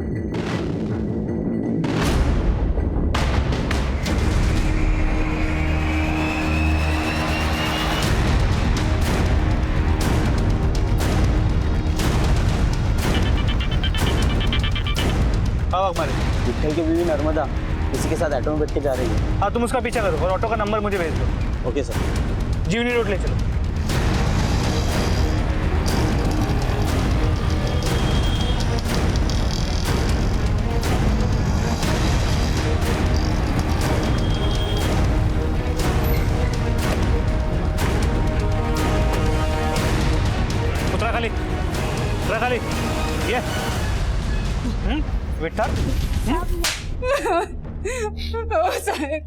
आओ हमारे। विट्ठल की बीवी नर्मदा किसी के साथ ऑटो में बैठ के जा रही है। हाँ, तुम उसका पीछा करो और ऑटो का नंबर मुझे भेज दो। Okay sir. जीवनी रोड ले चलो। उतरा खाली, उतरा खाली। ये विट्ठल। ओ साहेब,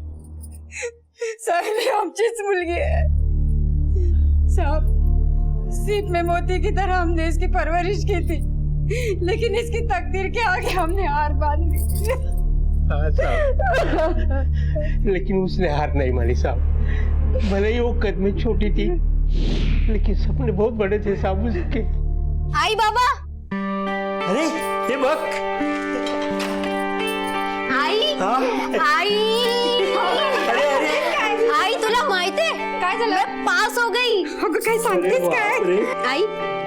साहेब आमचीच मुलगी आहे साहब। सीप में मोती की तरह हमने इसकी परवरिश की थी, लेकिन इसकी तकदीर के आगे हमने हार मान ली। हाँ साहब, लेकिन उसने हार नहीं मानी साहब। भले ही वो कद में छोटी थी, लेकिन सपने बहुत बड़े थे साहब उसके। आई बाबा। अरे ये बक आई। आई। आई तुला माहिती आहे काय झालं? मैं पास हो गई। अगं काय सांगतेस काय? आई,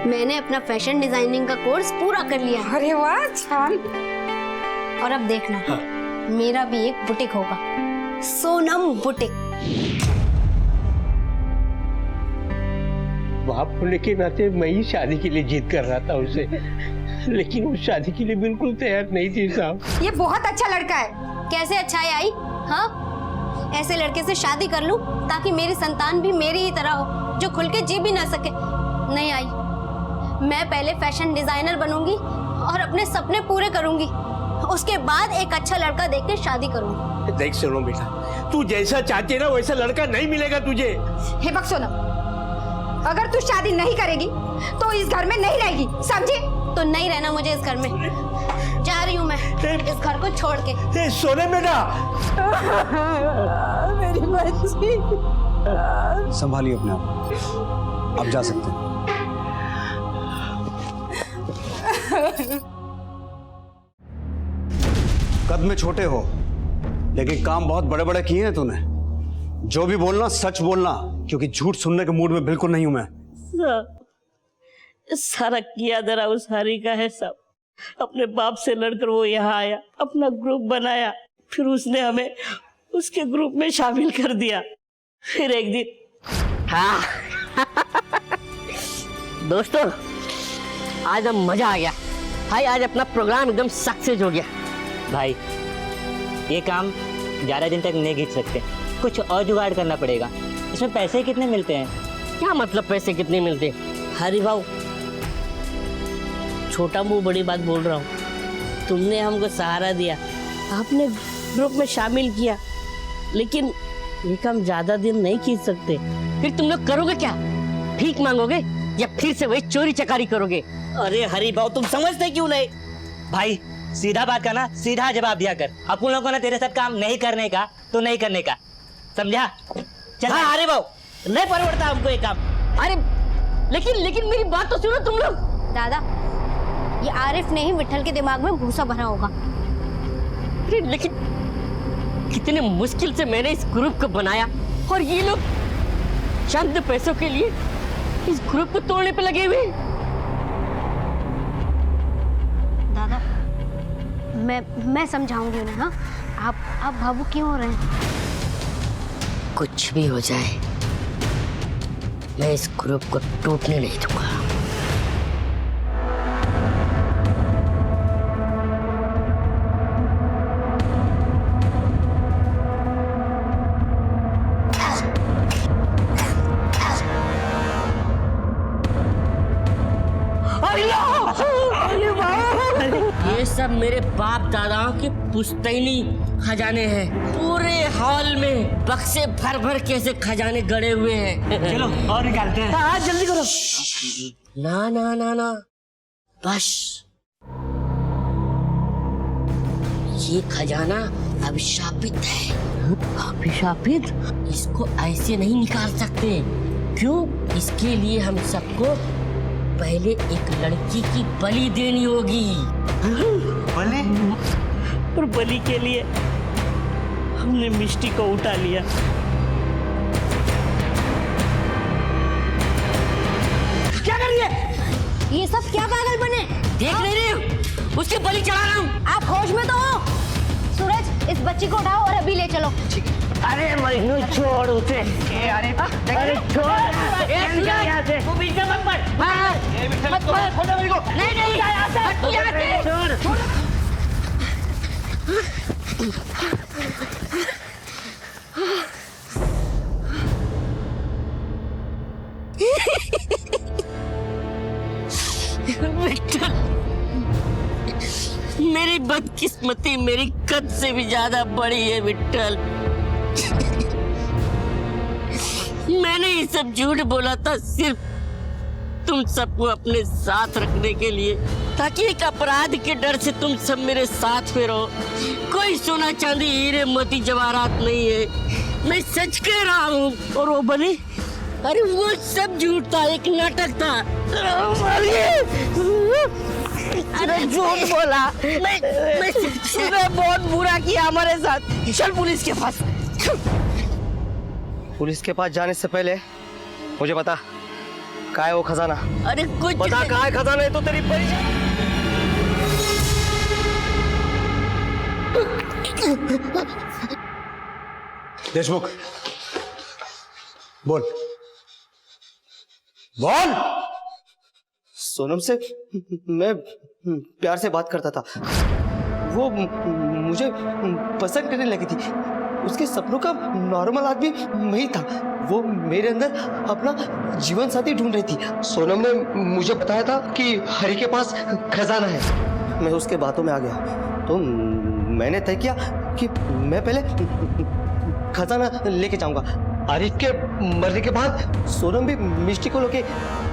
मैंने अपना फैशन डिजाइनिंग का कोर्स पूरा कर लिया। अरे वाह, छान। और अब देखना, मेरा भी एक बुटीक होगा, सोनम बुटीक। बाप होने के नाते मैं ही शादी के लिए जिद कर रहा था उसे, लेकिन वो शादी के लिए बिल्कुल तैयार नहीं थी साहब। ये बहुत अच्छा लड़का है। कैसे अच्छा है आई? हाँ, ऐसे लड़के से शादी कर लूं ताकि मेरी संतान भी मेरी ही तरह हो, जो खुल के जी भी ना सके। नहीं आई, मैं पहले फैशन डिजाइनर बनूंगी और अपने सपने पूरे करूंगी, उसके बाद एक अच्छा लड़का देख के शादी करूंगी। देख सुनो बेटा, तू जैसा चाहती है ना वैसा लड़का नहीं मिलेगा तुझे। हे बक सोनम, अगर तू शादी नहीं करेगी तो इस घर में नहीं रहेगी, समझी? तो नहीं रहना मुझे इस घर में। जा रही हूँ मैं इस घर को छोड़ के। सोने बेटा। मेरी बच्ची। संभालिए अपने आप, आप जा सकते हैं। कद में छोटे हो, लेकिन काम बहुत बड़े बड़े किए हैं तूने। जो भी बोलना सच बोलना, क्योंकि झूठ सुनने के मूड में बिल्कुल नहीं हूं मैं। सारा किया दरा उस हरी का है सब। अपने बाप से लड़कर वो यहाँ आया, अपना ग्रुप बनाया, फिर उसने हमें उसके ग्रुप में शामिल कर दिया। फिर एक दिन हाँ दोस्तों आज हम मजा आ गया भाई, आज अपना प्रोग्राम एकदम सक्सेस हो गया। भाई ये काम 11 दिन तक नहीं खींच सकते, कुछ और जुगाड़ करना पड़ेगा। इसमें पैसे कितने मिलते हैं? क्या मतलब पैसे कितने मिलते? हरी भाव छोटा मुंह बड़ी बात बोल रहा हूँ। तुमने हमको सहारा दिया, आपने ग्रुप में शामिल किया, लेकिन ये काम ज्यादा दिन नहीं खींच सकते। फिर तुम लोग करोगे क्या? भीख मांगोगे या फिर से वही चोरी चकारी करोगे? अरे हरी भाव तुम समझते क्यों नहीं? भाई सीधा बात करना, सीधा जवाब दिया कर। अपन लोगों ने तेरे साथ काम नहीं करने का तो नहीं करने का, समझा? चल हाँ अरे भाव नहीं परवड़ता हमको ये काम। अरे लेकिन मेरी बात तो सुनो तुम लोग। दादा ये आरिफ ने ही विठल के दिमाग में भूसा भरा होगा। लेकिन कितने मुश्किल से मैंने इस ग्रुप को बनाया और ये लोग चंद पैसों के लिए इस ग्रुप को तोड़ने पे लगे हुए। दादा मैं समझाऊंगी उन्हें। हाँ आप भावुक क्यों हो रहे हैं? कुछ भी हो जाए मैं इस ग्रुप को टूटने नहीं दूंगा। ये सब मेरे बाप दादाओं के पुश्तैनी खजाने हैं। पूरे हॉल में बक्से भर भर के ऐसे खजाने गड़े हुए हैं। चलो और निकालते हैं। हाँ जल्दी करो। ना ना ना ना बस ये खजाना अभिशापित है। अभिशापित? इसको ऐसे नहीं निकाल सकते। क्यों? इसके लिए हम सबको पहले एक लड़की की बलि देनी होगी। बलि? और बलि के लिए हमने मिष्टी को उठा लिया। क्या कर रही है? ये सब क्या पागल बने? देख नहीं रही हूँ, उसके बलि चढ़ा रहा हूँ। आप होश में तो हो? सूरज इस बच्ची को उठाओ और अभी ले चलो। अरे मजनू छोड़ उसे। अरे छोड़ यहाँ से। तू बीच में मत पड़। मत पड़। नहीं छोड़। विठल मेरी बदकिस्मती मेरी कद से भी ज्यादा बड़ी है विठल। मैंने ये सब झूठ बोला था सिर्फ तुम सबको अपने साथ रखने के लिए, ताकि एक अपराध के डर से तुम सब मेरे साथ में रहो। कोई सोना चांदी हीरे मोती जवाहरात नहीं है, मैं सच कह रहा हूँ। और वो बने, अरे वो सब झूठ था, एक नाटक था। अरे झूठ बोला। मैं बहुत बुरा किया हमारे साथ। चल पुलिस के पास। पुलिस के पास जाने से पहले मुझे बता कहाँ है वो खजाना? अरे कुछ बता कहाँ है खजाना? है तो तेरी परिचय। देशमुख बोल बोल। सोनम से मैं प्यार से बात करता था, वो मुझे पसंद करने लगी थी। उसके सपनों का नॉर्मल आदमी वही था। वो मेरे अंदर अपना जीवन साथी ढूंढ रही थी। सोनम ने मुझे बताया था कि हरि के पास खजाना है। मैं उसके बातों में आ गया तो मैंने तय किया कि मैं पहले खजाना लेके जाऊंगा। आरिफ के मरने के बाद सोनम भी मिष्टी को लेके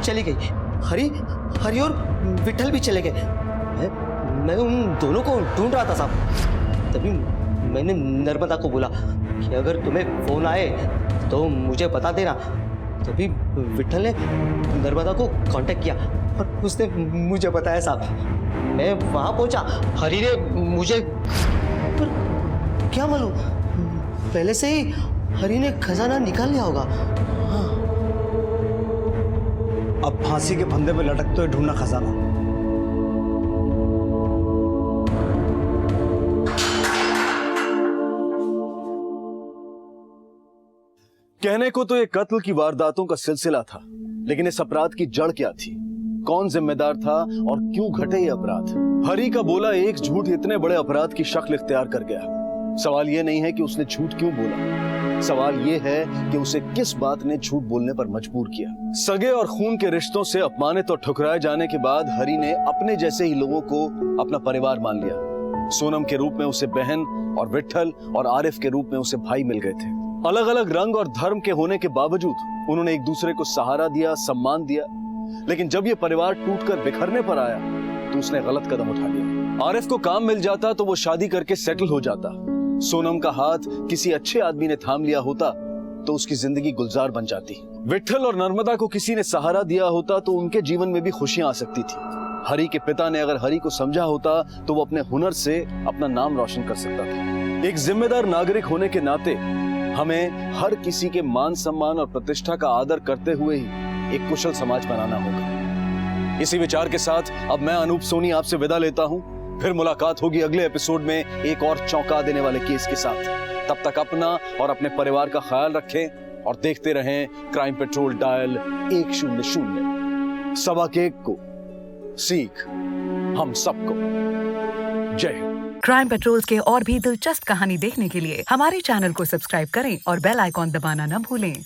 चली गई। हरि और विठल भी चले गए। मैं उन दोनों को ढूंढ रहा था साहब। तभी मैंने नर्मदा को बोला कि अगर तुम्हें फोन आए तो मुझे बता देना। तभी विठल ने नर्मदा को कांटेक्ट किया और उसने मुझे बताया साहब। मैं वहां पहुंचा, हरि ने मुझे, पर क्या मालूम पहले से ही हरि ने खजाना निकाल लिया होगा। हाँ। अब फांसी के फंदे पे लटकते हुए ढूंढना खजाना कहने को तो ये कत्ल की वारदातों का सिलसिला था, लेकिन इस अपराध की जड़ क्या थी, कौन जिम्मेदार था और क्यों घटे ये अपराध? हरी का बोला एक झूठ इतने बड़े अपराध की शक्ल इख्तियार कर गया। सवाल ये नहीं है कि उसने झूठ क्यों बोला, सवाल ये है कि उसे किस बात ने झूठ बोलने पर मजबूर किया। सगे और खून के रिश्तों से अपमानित और ठुकराए जाने के बाद हरी ने अपने जैसे ही लोगों को अपना परिवार मान लिया। सोनम के रूप में उसे बहन और विट्ठल और आरिफ के रूप में उसे भाई मिल गए थे। अलग अलग रंग और धर्म के होने के बावजूद उन्होंने एक दूसरे को सहारा दिया, सम्मान दिया। लेकिन जब ये परिवार टूटकर बिखरने पर आया तो उसने गलत कदम उठा लिया। आरिफ को काम मिल जाता तो वो शादी करके सेटल हो जाता। सोनम का हाथ किसी अच्छे आदमी ने थाम लिया होता तो उसकी जिंदगी गुलजार बन जाती। विट्ठल और नर्मदा को किसी ने सहारा दिया होता तो उनके जीवन में भी खुशियां आ सकती थी। हरी के पिता ने अगर हरी को समझा होता तो वो अपने हुनर से अपना नाम रोशन कर सकता था। एक जिम्मेदार नागरिक होने के नाते हमें हर किसी के मान सम्मान और प्रतिष्ठा का आदर करते हुए ही एक कुशल समाज बनाना होगा। इसी विचार के साथ अब मैं अनूप सोनी आपसे विदा लेता हूं। फिर मुलाकात होगी अगले एपिसोड में एक और चौंका देने वाले केस के साथ। तब तक अपना और अपने परिवार का ख्याल रखें और देखते रहें क्राइम पेट्रोल डायल 100। सबक एक को सीख हम सबको। जय हिंद। क्राइम पेट्रोल के और भी दिलचस्प कहानी देखने के लिए हमारे चैनल को सब्सक्राइब करें और बेल आइकॉन दबाना न भूलें।